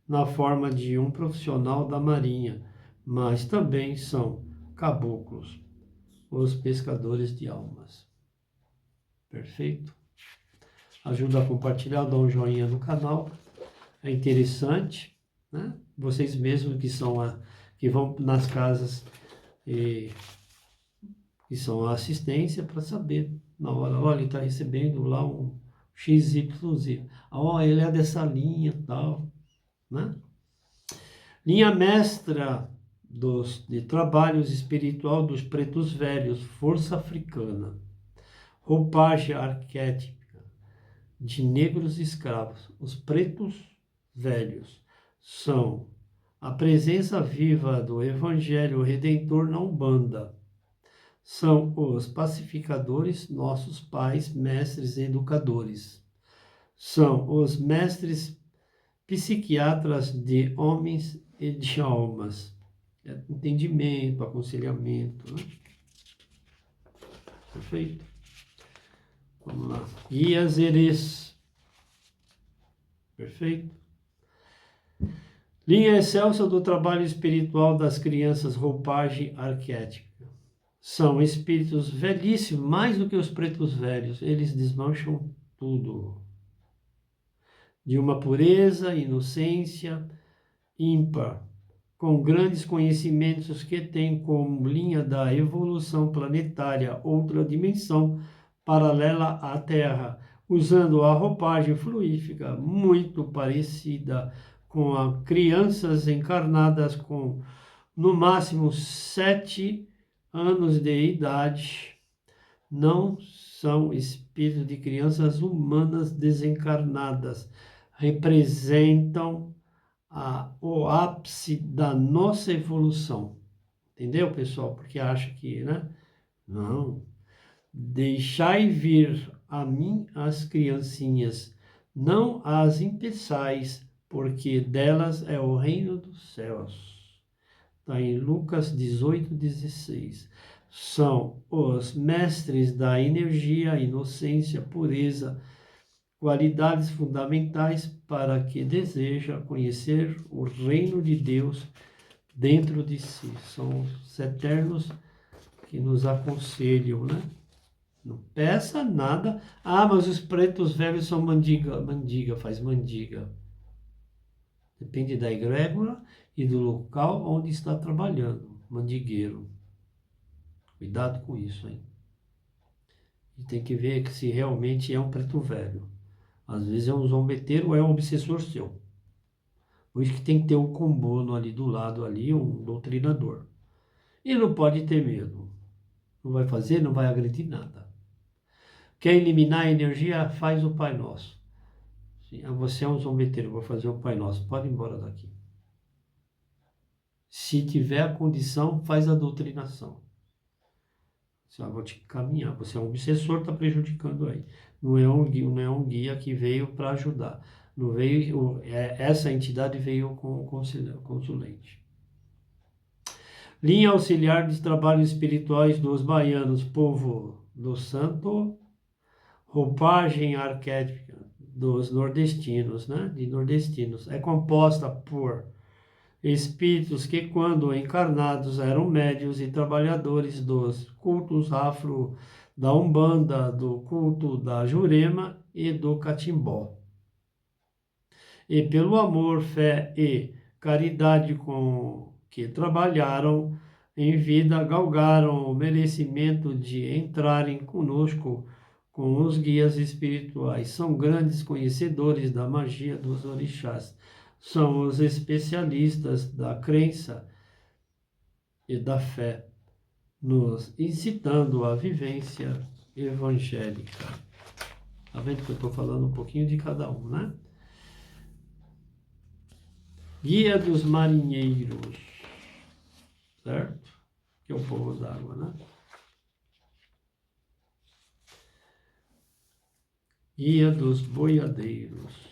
na forma de um profissional da marinha, mas também são caboclos, os pescadores de almas. Perfeito? Ajuda a compartilhar, dá um joinha no canal, é interessante, né? Vocês mesmos que vão nas casas e que são a assistência para saber na hora, olha, ele está recebendo lá um XYZ, ele é dessa linha tal, né? Linha mestra de trabalhos espiritual dos pretos velhos, força africana, roupagem arquétipica de negros escravos. Os pretos velhos são a presença viva do Evangelho Redentor na Umbanda. São os pacificadores, nossos pais, mestres e educadores. São os mestres psiquiatras de homens e de almas. Entendimento, aconselhamento, né? Perfeito? Vamos lá. Guias Erês. Perfeito? Linha excelsa do trabalho espiritual das crianças, roupagem arquétipa. São espíritos velhíssimos, mais do que os pretos velhos. Eles desmancham tudo. De uma pureza, inocência ímpar, com grandes conhecimentos que têm como linha da evolução planetária outra dimensão paralela à Terra, usando a roupagem fluídica muito parecida com a crianças encarnadas com no máximo 7 anos de idade. Não são espíritos de crianças humanas desencarnadas, representam o ápice da nossa evolução. Entendeu, pessoal? Porque acha que, né? Não. Deixai vir a mim as criancinhas, não as impeçais, porque delas é o reino dos céus. Está em Lucas 18:16. São os mestres da energia, inocência, pureza, qualidades fundamentais para que deseja conhecer o reino de Deus dentro de si. São os eternos que nos aconselham, né? Não peça nada. Mas os pretos velhos são mandiga. Mandiga, faz mandiga. Depende da egrégora e do local onde está trabalhando. Mandigueiro. Cuidado com isso, hein? E tem que ver que se realmente é um preto velho. Às vezes é um zombeteiro ou é um obsessor seu. Por isso que tem que ter um combono ali do lado, ali, um doutrinador. E não pode ter medo. Não vai fazer, não vai agredir nada. Quer eliminar a energia? Faz o Pai Nosso. Você é um zombeteiro, vou fazer o Pai Nosso. Pode ir embora daqui. Se tiver a condição, faz a doutrinação. Vou te caminhar. Você é um obsessor, está prejudicando aí. Não é um guia que veio para ajudar. Não veio, essa entidade veio com o consulente. Linha auxiliar dos trabalhos espirituais dos baianos, povo do santo, roupagem arquétipica dos nordestinos, né? De nordestinos. É composta por espíritos que, quando encarnados, eram médios e trabalhadores dos cultos afro, da Umbanda, do culto da Jurema e do Catimbó. E pelo amor, fé e caridade com que trabalharam em vida, galgaram o merecimento de entrarem conosco com os guias espirituais. São grandes conhecedores da magia dos orixás. São os especialistas da crença e da fé, nos incitando à vivência evangélica. Tá vendo que eu estou falando um pouquinho de cada um, né? Guia dos marinheiros, certo? Que é o povo d'água, né? Guia dos boiadeiros.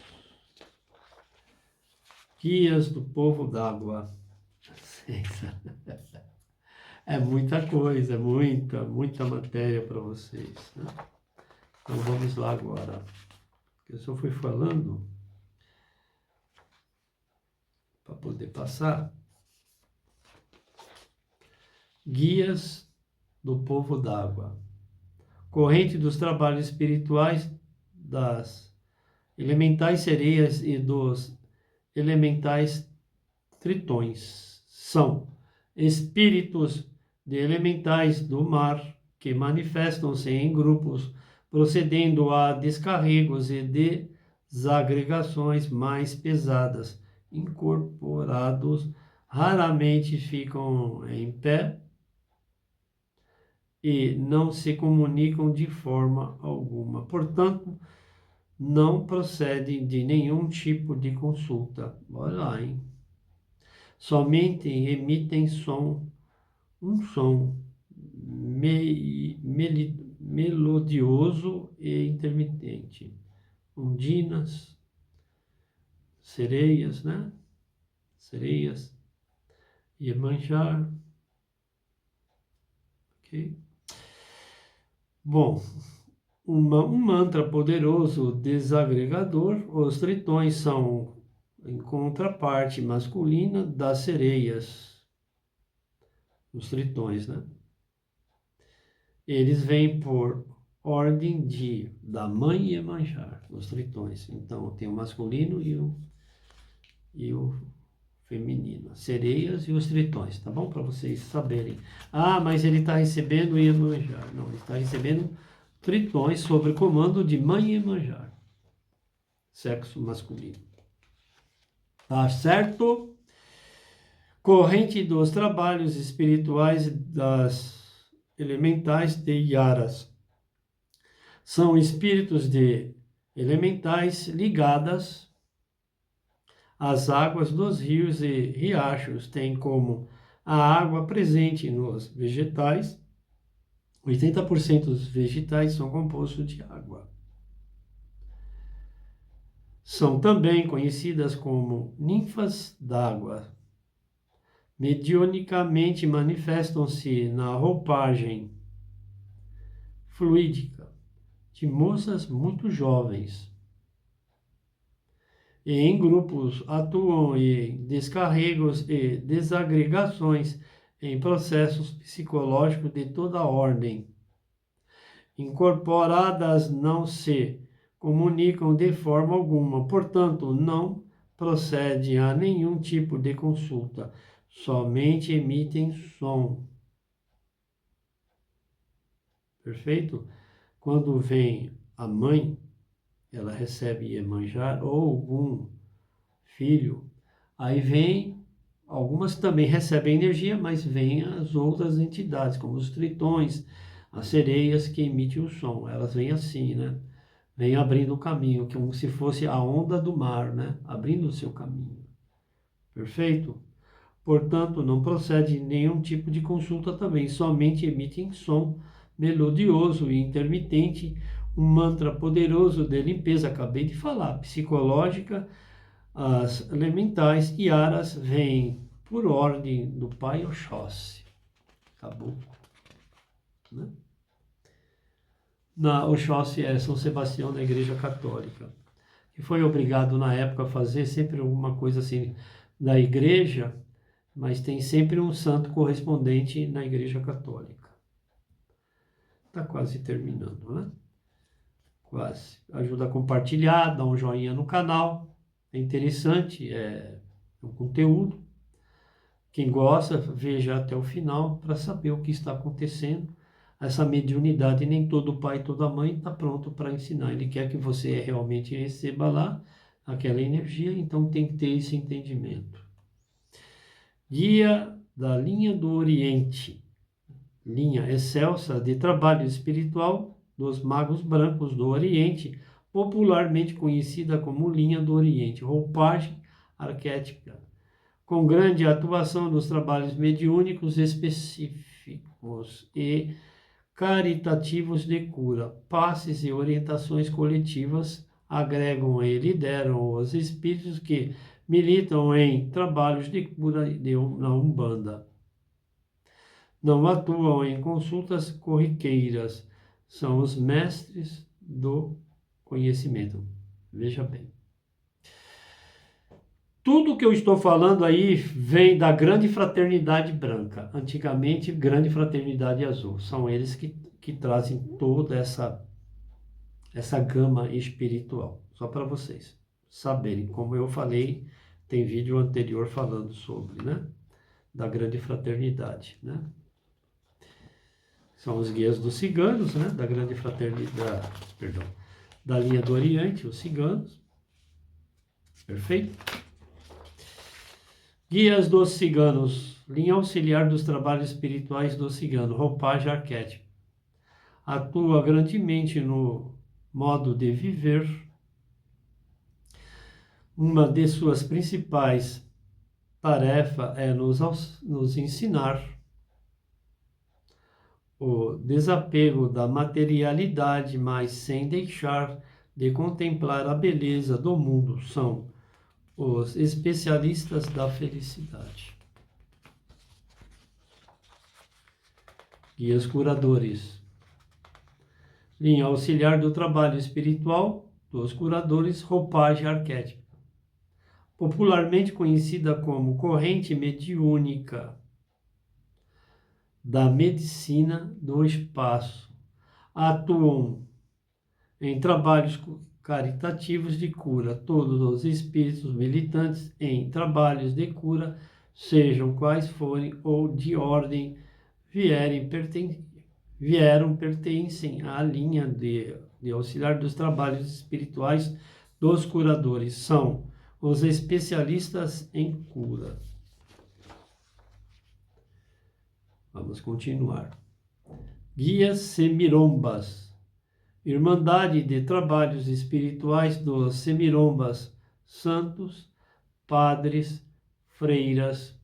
Guias do povo d'água. É muita coisa, muita matéria para vocês, né? Então vamos lá agora. Eu só fui falando para poder passar. Guias do povo d'água. Corrente dos trabalhos espirituais das elementais sereias e dos elementais tritões. São espíritos de elementais do mar que manifestam-se em grupos, procedendo a descarregos e desagregações mais pesadas, incorporados, raramente ficam em pé e não se comunicam de forma alguma. Portanto, não procedem de nenhum tipo de consulta. Olha lá, hein? Somente emitem um som melodioso e intermitente. Ondinas, sereias, né? Sereias, Iemanjá, ok? Bom, um mantra poderoso desagregador, os tritões são em contraparte masculina das sereias, os tritões, né? Eles vêm por ordem da mãe Iemanjá, os tritões. Então, tem o masculino e o feminino, sereias e os tritões, tá bom? Para vocês saberem. Ah, mas ele está recebendo Iemanjá. Não, ele está recebendo tritões sob comando de mãe Iemanjá, sexo masculino. Tá certo? Corrente dos trabalhos espirituais das elementais de Yaras. São espíritos de elementais ligadas às águas dos rios e riachos. Tem como a água presente nos vegetais. 80% dos vegetais são compostos de água. São também conhecidas como ninfas d'água. Mediunicamente manifestam-se na roupagem fluídica de moças muito jovens. E em grupos atuam em descarregos e desagregações em processos psicológicos de toda ordem. Incorporadas não se comunicam de forma alguma, portanto, não procede a nenhum tipo de consulta, somente emitem som. Perfeito? Quando vem a mãe, ela recebe Iemanjá ou algum filho, aí vem, algumas também recebem energia, mas vem as outras entidades, como os tritões, as sereias que emitem o som, elas vêm assim, né? Vem abrindo o caminho, como se fosse a onda do mar, né? Abrindo o seu caminho. Perfeito? Portanto, não procede nenhum tipo de consulta também, somente emitem som melodioso e intermitente, um mantra poderoso de limpeza, acabei de falar, psicológica, as elementais e aras vêm por ordem do Pai Oxóssi. Acabou. Né? Oxóssi é São Sebastião da Igreja Católica, que foi obrigado na época a fazer sempre alguma coisa assim da igreja, mas tem sempre um santo correspondente na Igreja Católica. Está quase terminando, né? Quase. Ajuda a compartilhar, dá um joinha no canal. É interessante, é um conteúdo. Quem gosta, veja até o final para saber o que está acontecendo. Essa mediunidade, nem todo pai e toda mãe está pronto para ensinar. Ele quer que você realmente receba lá aquela energia, então tem que ter esse entendimento. Guia da linha do Oriente, linha excelsa de trabalho espiritual dos magos brancos do Oriente, popularmente conhecida como linha do Oriente, roupagem arquétipa, com grande atuação nos trabalhos mediúnicos específicos e caritativos de cura, passes e orientações coletivas, agregam e lideram os espíritos que militam em trabalhos de cura na Umbanda. Não atuam em consultas corriqueiras, são os mestres do conhecimento. Veja bem. Tudo que eu estou falando aí vem da Grande Fraternidade Branca, antigamente Grande Fraternidade Azul. São eles que trazem toda essa gama espiritual. Só para vocês saberem, como eu falei, tem vídeo anterior falando sobre, né? Da Grande Fraternidade, né? São os guias dos ciganos, né? Da Grande Fraternidade, perdão, da linha do Oriente, os ciganos. Perfeito? Guias dos ciganos, linha auxiliar dos trabalhos espirituais do cigano, roupagem arquétipo. Atua grandemente no modo de viver. Uma de suas principais tarefas é nos ensinar o desapego da materialidade, mas sem deixar de contemplar a beleza do mundo. São os especialistas da felicidade. Guias curadores. Linha auxiliar do trabalho espiritual dos curadores, roupagem arquétipa. Popularmente conhecida como corrente mediúnica da medicina do espaço. Atuam em trabalhos caritativos de cura. Todos os espíritos militantes em trabalhos de cura, sejam quais forem ou de ordem vieram, pertencem à linha de auxiliar dos trabalhos espirituais dos curadores. São os especialistas em cura. Vamos continuar. Guias semirombas. Irmandade de Trabalhos Espirituais dos Semirombas, santos, padres, freiras,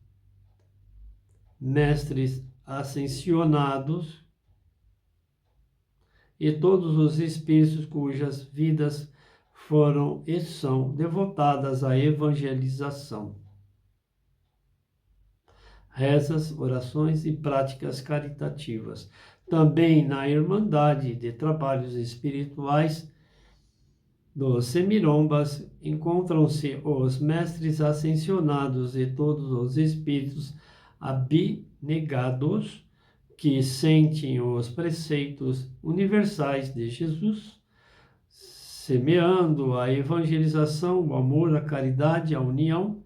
mestres ascensionados e todos os espíritos cujas vidas foram e são devotadas à evangelização. Rezas, orações e práticas caritativas. Também na Irmandade de Trabalhos Espirituais dos Semirombas encontram-se os mestres ascensionados e todos os espíritos abnegados que sentem os preceitos universais de Jesus, semeando a evangelização, o amor, a caridade, a união,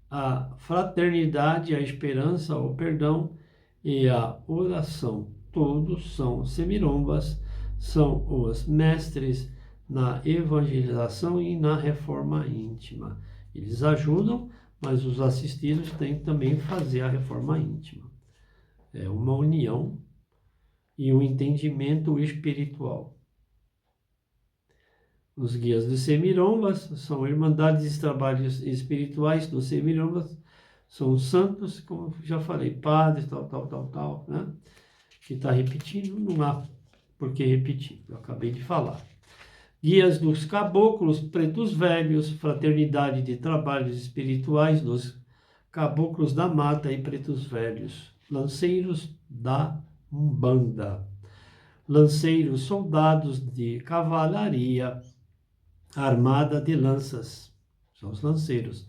a fraternidade, a esperança, o perdão e a oração. Todos são semirombas, são os mestres na evangelização e na reforma íntima. Eles ajudam, mas os assistidos têm que também fazer a reforma íntima. É uma união e um entendimento espiritual. Os guias dos semirombas são irmandades e trabalhos espirituais dos semirombas, são santos, como já falei, padres, tal, né? Que está repetindo, não há por que repetir? Eu acabei de falar. Guias dos Caboclos Pretos Velhos, Fraternidade de Trabalhos Espirituais dos Caboclos da Mata e Pretos Velhos, Lanceiros da Umbanda, Lanceiros Soldados de Cavalaria Armada de Lanças, são os lanceiros.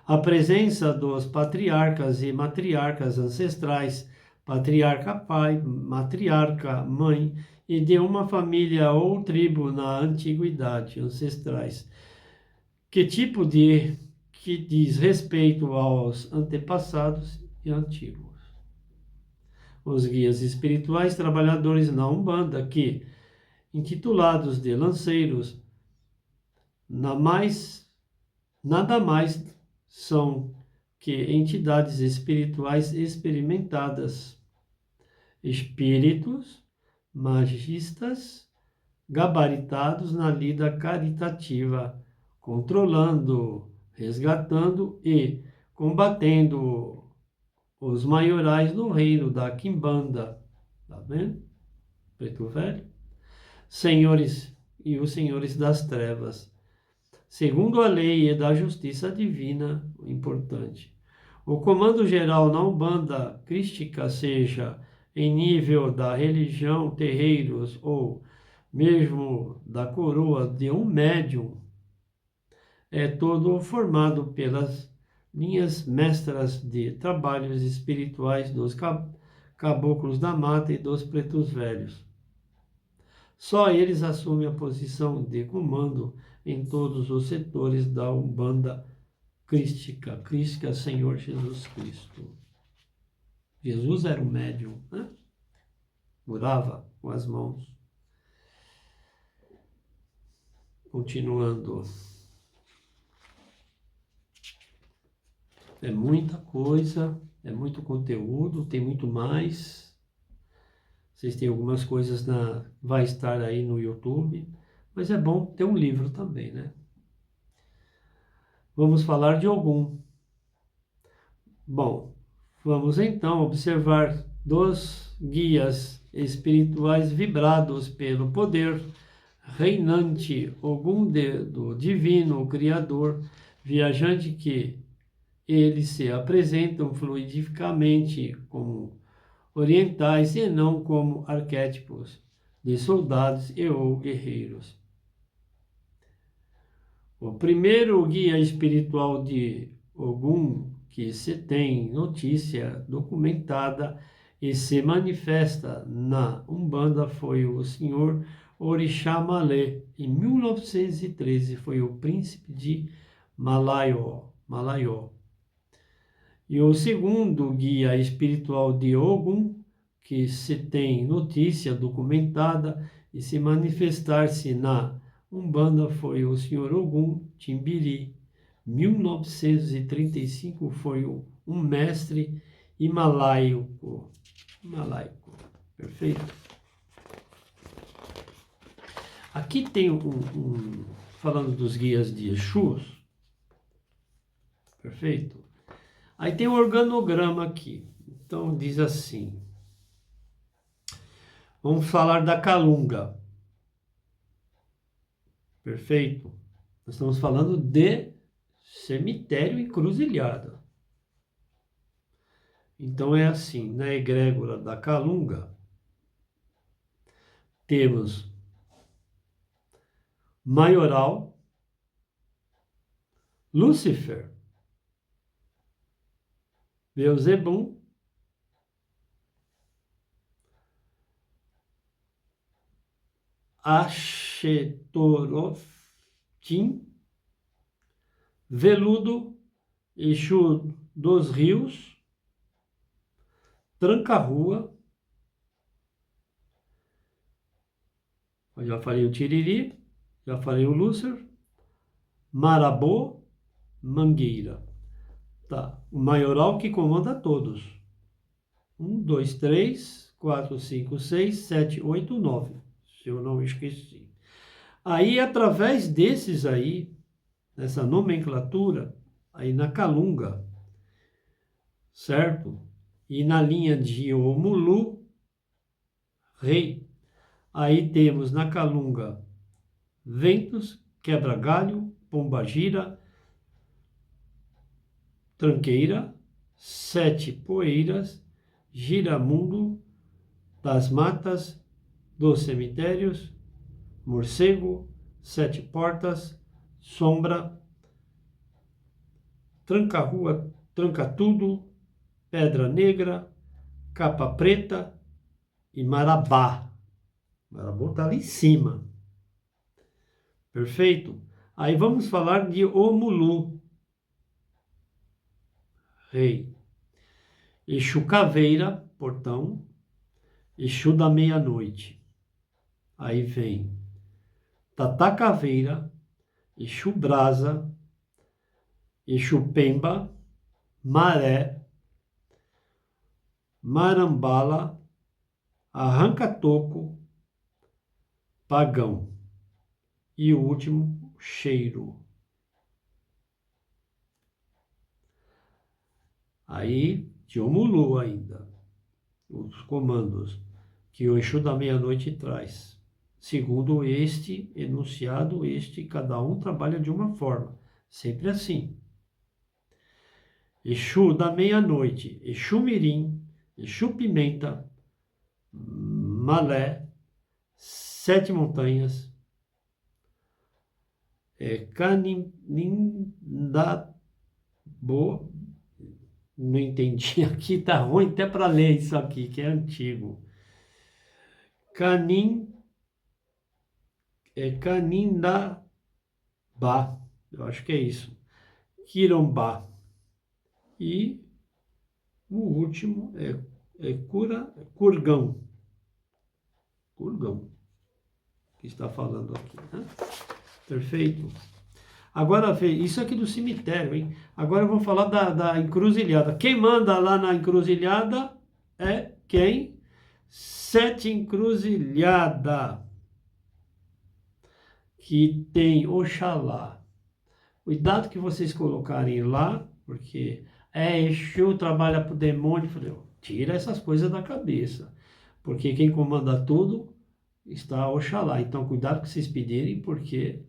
A presença dos patriarcas e matriarcas ancestrais, patriarca pai, matriarca mãe, e de uma família ou tribo na antiguidade, ancestrais. Que tipo de que diz respeito aos antepassados e antigos. Os guias espirituais trabalhadores na Umbanda, que, intitulados de lanceiros, nada mais são que entidades espirituais experimentadas, espíritos, magistas, gabaritados na lida caritativa, controlando, resgatando e combatendo os maiorais no reino da Quimbanda. Tá vendo? Preto Velho. Senhores e os senhores das trevas. Segundo a lei e da justiça divina, importante. O comando geral na Umbanda crística, seja em nível da religião, terreiros ou mesmo da coroa de um médium, é todo formado pelas linhas mestras de trabalhos espirituais dos caboclos da mata e dos pretos velhos. Só eles assumem a posição de comando em todos os setores da Umbanda crística, Senhor Jesus Cristo. Jesus era um médium, né? Curava com as mãos. Continuando. É muita coisa, é muito conteúdo, tem muito mais. Vocês têm algumas coisas vai estar aí no YouTube, mas é bom ter um livro também, né? Vamos falar de Ogum. Bom, vamos então observar dos guias espirituais vibrados pelo poder reinante Ogum do divino Criador, viajante que eles se apresentam fluidificamente como orientais e não como arquétipos de soldados e ou guerreiros. O primeiro guia espiritual de Ogum que se tem notícia documentada e se manifesta na Umbanda foi o senhor Orixá Malê. Em 1913 foi o príncipe de Malaió. E o segundo guia espiritual de Ogum, que se tem notícia documentada e se manifestar-se na Umbanda, foi o senhor Ogum Timbiri. 1935 foi um mestre himalaico. Perfeito? Aqui tem falando dos guias de Exus. Perfeito? Aí tem um organograma aqui. Então diz assim. Vamos falar da Calunga. Perfeito? Nós estamos falando de cemitério encruzilhada. Então é assim, na egrégora da Calunga, temos Maioral, Lúcifer, Beelzebum, Axetoroftim, Veludo, Exu dos Rios, Tranca-Rua, eu já falei o Tiriri, já falei o Lúcifer, Marabô, Mangueira. Tá, o maioral que comanda todos. 1, 2, 3, 4, 5, 6, 7, 8, 9. Se eu não esqueci. Aí, através desses aí, nessa nomenclatura, aí na Calunga, certo? E na linha de Omulu, rei, Aí temos na Calunga Ventos, Quebra-Galho, Pombagira, Tranqueira, Sete Poeiras, Giramundo, das Matas, dos Cemitérios, Morcego, Sete Portas, Sombra, Tranca-Rua, Tranca-Tudo, Pedra Negra, Capa Preta e Marabá. Marabá está ali em cima. Perfeito? Aí vamos falar de Omulu, rei. Exu Caveira, portão. Exu da meia-noite. Aí vem Tata Caveira, Exu Brasa, Exu Pemba, Maré, Marambala, Arranca-Toco, Pagão. E o último, Cheiro. Aí, de Omulu ainda, os comandos que o Exu da meia-noite traz. Segundo este enunciado, cada um trabalha de uma forma. Sempre assim. Exu da meia-noite, Exu Mirim, Exu Pimenta, Malé, Sete Montanhas, Canindabo, não entendi aqui, tá ruim até para ler isso aqui, que é antigo. Canindabá, eu acho que é isso. Quirombá. E o último é Curgão. Curgão, que está falando aqui, né? Perfeito? Agora, isso aqui do cemitério, hein? Agora eu vou falar da encruzilhada. Quem manda lá na encruzilhada é quem? Sete Encruzilhada, que tem Oxalá. Cuidado que vocês colocarem lá, porque Exu trabalha para o demônio. Falei, tira essas coisas da cabeça, porque quem comanda tudo está Oxalá. Então, cuidado que vocês pedirem, porque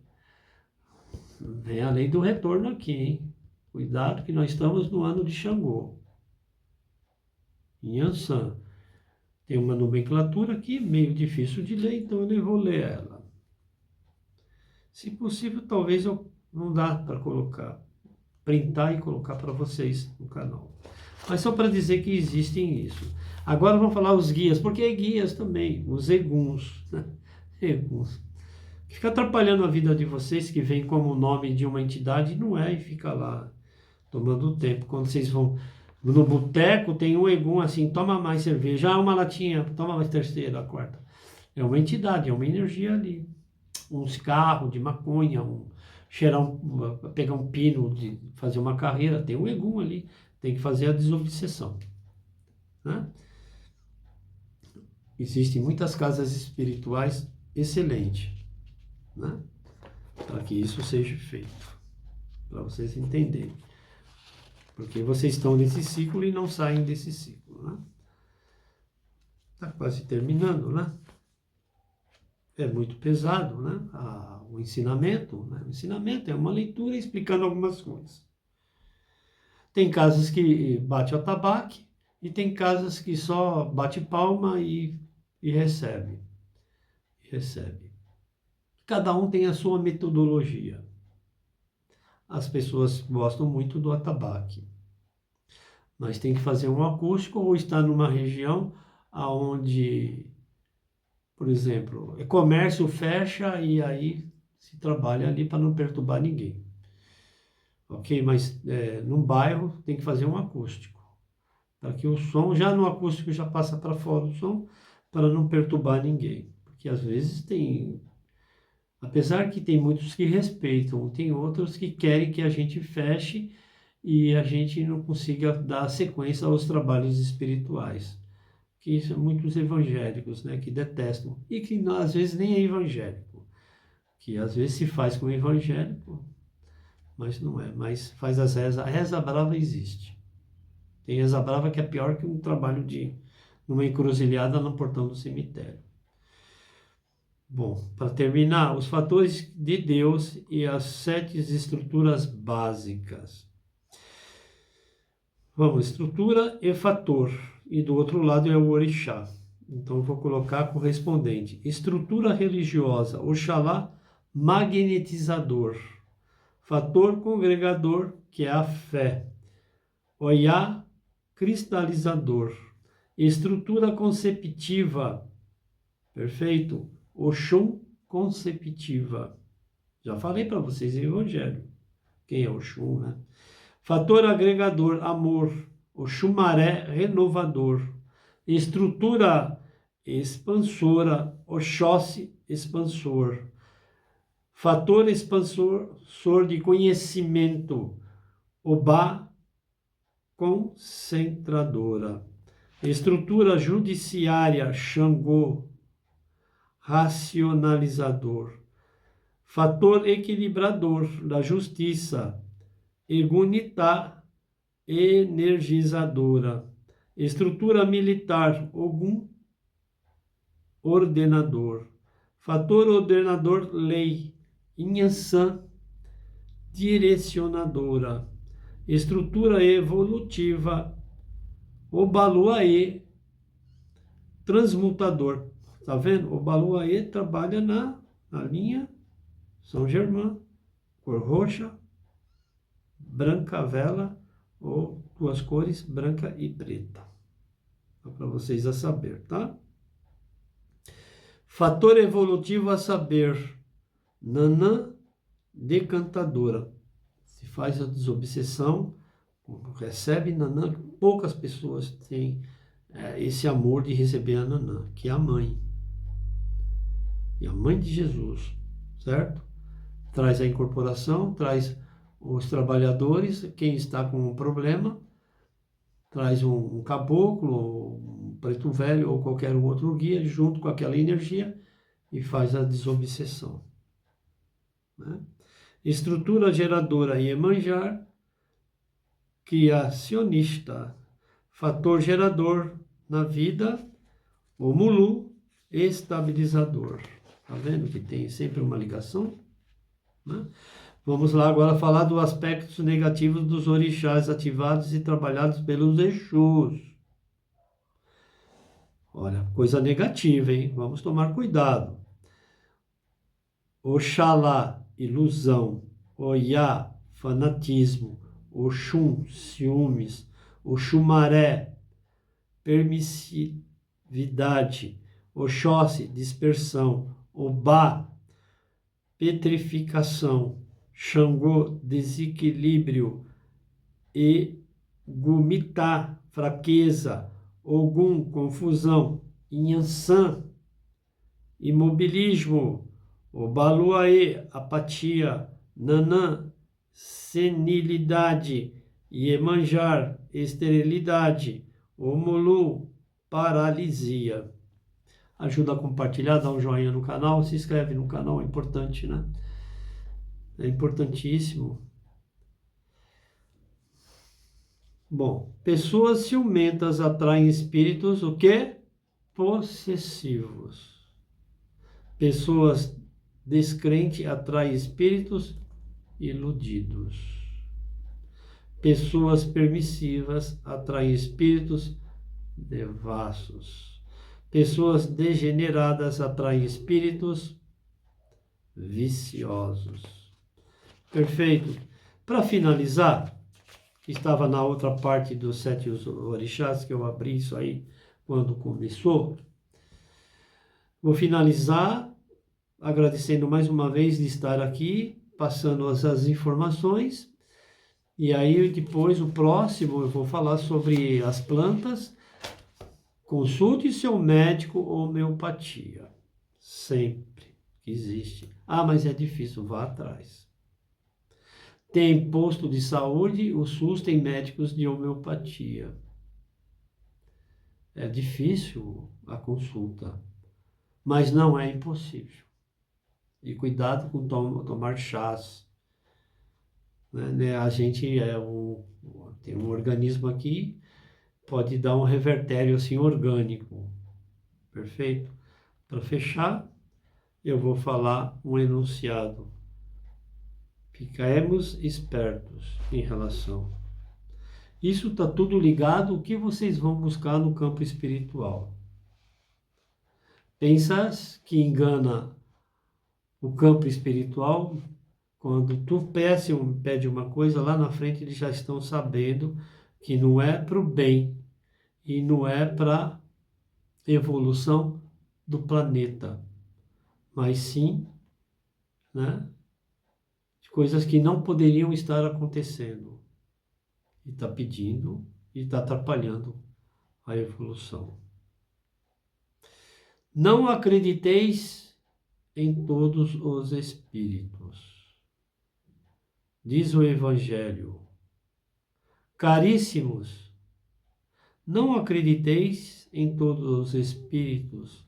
vem a lei do retorno aqui, hein? Cuidado que nós estamos no ano de Xangô. Em Ansan. Tem uma nomenclatura aqui, meio difícil de ler, então eu nem vou ler ela. Se possível, talvez eu não dá para colocar, printar e colocar para vocês no canal. Mas só para dizer que existem isso. Agora vamos falar os guias, porque é guias também, os eguns, né? Eguns. Fica atrapalhando a vida de vocês, que vem como nome de uma entidade, não é, e fica lá tomando tempo. Quando vocês vão no boteco, tem um egum assim, toma mais cerveja, uma latinha, toma mais terceira, quarta. É uma entidade, é uma energia ali. Um cigarro de maconha, pegar um pino, de fazer uma carreira, tem um egum ali, tem que fazer a desobsessão, né? Existem muitas casas espirituais excelentes, né? Para que isso seja feito, para vocês entenderem. Porque vocês estão nesse ciclo e não saem desse ciclo, né? Está quase terminando, né? É muito pesado, né? O ensinamento, né? O ensinamento é uma leitura explicando algumas coisas. Tem casas que bate o atabaque e tem casas que só bate palma e recebe. Recebe. Cada um tem a sua metodologia. As pessoas gostam muito do atabaque. Mas tem que fazer um acústico ou estar numa região onde, por exemplo, comércio fecha e aí se trabalha ali para não perturbar ninguém. Ok? Mas num bairro tem que fazer um acústico. Para que o som, já no acústico, já passa para fora o som, para não perturbar ninguém. Porque às vezes tem, apesar que tem muitos que respeitam, tem outros que querem que a gente feche e a gente não consiga dar sequência aos trabalhos espirituais. Que são muitos evangélicos, né, que detestam, e que às vezes nem é evangélico, que às vezes se faz com evangélico, mas não é, mas faz as rezas. A reza brava existe. Tem reza brava que é pior que um trabalho numa encruzilhada no portão do cemitério. Bom, para terminar, os fatores de Deus e as 7 estruturas básicas. Vamos, estrutura e fator. E do outro lado é o orixá. Então, eu vou colocar correspondente. Estrutura religiosa, Oxalá magnetizador. Fator congregador, que é a fé. Oiá cristalizador. Estrutura conceptiva, perfeito? Oxum conceptiva. Já falei para vocês em Evangelho. Quem é Oxum, né? Fator agregador, amor. Oxumaré renovador. Estrutura expansora, Oxóssi expansor. Fator expansor de conhecimento, Obá concentradora. Estrutura judiciária, Xangô racionalizador. Fator equilibrador da justiça, Egunitá energizadora. Estrutura militar, Ogum ordenador. Fator ordenador, lei, Inhansã direcionadora. Estrutura evolutiva, Obaluaê transmutador. Tá vendo? Obaluaê trabalha na linha São Germán, cor roxa, branca vela, ou duas cores, branca e preta. Só para vocês a saber, tá? Fator evolutivo a saber, Nanã decantadora. Se faz a desobsessão, recebe Nanã. Poucas pessoas têm esse amor de receber a Nanã, que é a mãe. E a mãe de Jesus, certo? Traz a incorporação, traz os trabalhadores, quem está com um problema, traz um caboclo, um preto velho ou qualquer outro guia junto com aquela energia e faz a desobsessão, né? Estrutura geradora Iemanjar, criacionista, fator gerador na vida, o Mulu, estabilizador. Tá vendo que tem sempre uma ligação, né? Vamos lá agora falar dos aspectos negativos dos orixás ativados e trabalhados pelos Exus. Olha, coisa negativa, hein? Vamos tomar cuidado. Oxalá, ilusão. Oiá, fanatismo. Oxum, ciúmes. Oxumaré, permissividade. Oxóssi, dispersão. Obá, petrificação. Xangô, desequilíbrio. E Gumitá, fraqueza. Ogum, confusão. Inhansã, imobilismo. Obaluaê, apatia. Nanã, senilidade. Iemanjar, esterilidade. Omulu, paralisia. Ajuda a compartilhar, dá um joinha no canal, se inscreve no canal, é importante, né? É importantíssimo. Bom, pessoas ciumentas atraem espíritos, o quê? Possessivos. Pessoas descrentes atraem espíritos iludidos. Pessoas permissivas atraem espíritos devassos. Pessoas degeneradas atraem espíritos viciosos. Perfeito. Para finalizar, estava na outra parte dos 7 orixás, que eu abri isso aí quando começou. Vou finalizar agradecendo mais uma vez de estar aqui, passando as informações. E aí depois, o próximo, eu vou falar sobre as plantas. Consulte seu médico homeopatia. Sempre que existe. Ah, mas é difícil, vá atrás. Tem posto de saúde, o SUS tem médicos de homeopatia. É difícil a consulta, mas não é impossível. E cuidado com tomar chás. Né? A gente tem um organismo aqui, pode dar um revertério assim orgânico. Perfeito? Para fechar, eu vou falar um enunciado. Ficaremos espertos em relação. Isso está tudo ligado ao que vocês vão buscar no campo espiritual. Pensas que engana o campo espiritual? Quando tu pede uma coisa, lá na frente eles já estão sabendo que não é para o bem e não é para evolução do planeta, mas sim, né, de coisas que não poderiam estar acontecendo. E está pedindo e está atrapalhando a evolução. Não acrediteis em todos os espíritos, diz o Evangelho. Caríssimos, não acrediteis em todos os espíritos,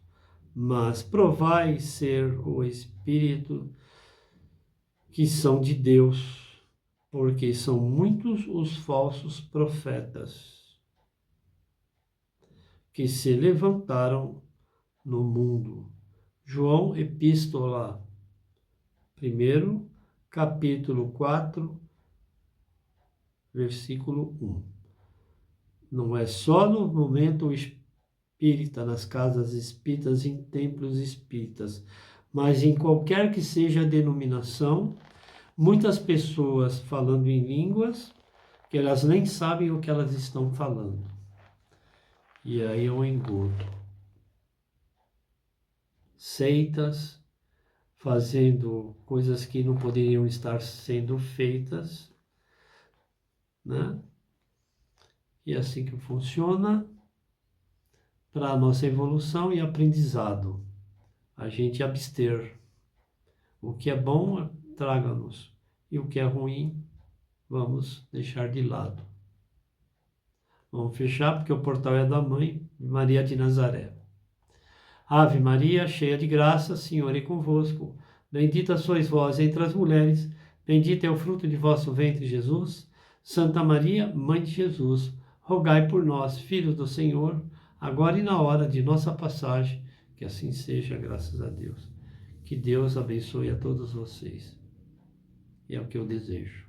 mas provai ser o espírito que são de Deus, porque são muitos os falsos profetas que se levantaram no mundo. João Epístola, 1, capítulo 4, versículo 1. Não é só no momento espírita, nas casas espíritas, em templos espíritas, mas em qualquer que seja a denominação, muitas pessoas falando em línguas que elas nem sabem o que elas estão falando. E aí é um engodo. Seitas, fazendo coisas que não poderiam estar sendo feitas, né? E é assim que funciona para a nossa evolução e aprendizado. A gente abster. O que é bom, traga-nos. E o que é ruim, vamos deixar de lado. Vamos fechar, porque o portal é da Mãe Maria de Nazaré. Ave Maria, cheia de graça, o Senhor é convosco. Bendita sois vós entre as mulheres, bendito é o fruto de vosso ventre, Jesus. Santa Maria, Mãe de Jesus, rogai por nós, filhos do Senhor, agora e na hora de nossa passagem, que assim seja, graças a Deus. Que Deus abençoe a todos vocês. É o que eu desejo.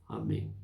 Amém.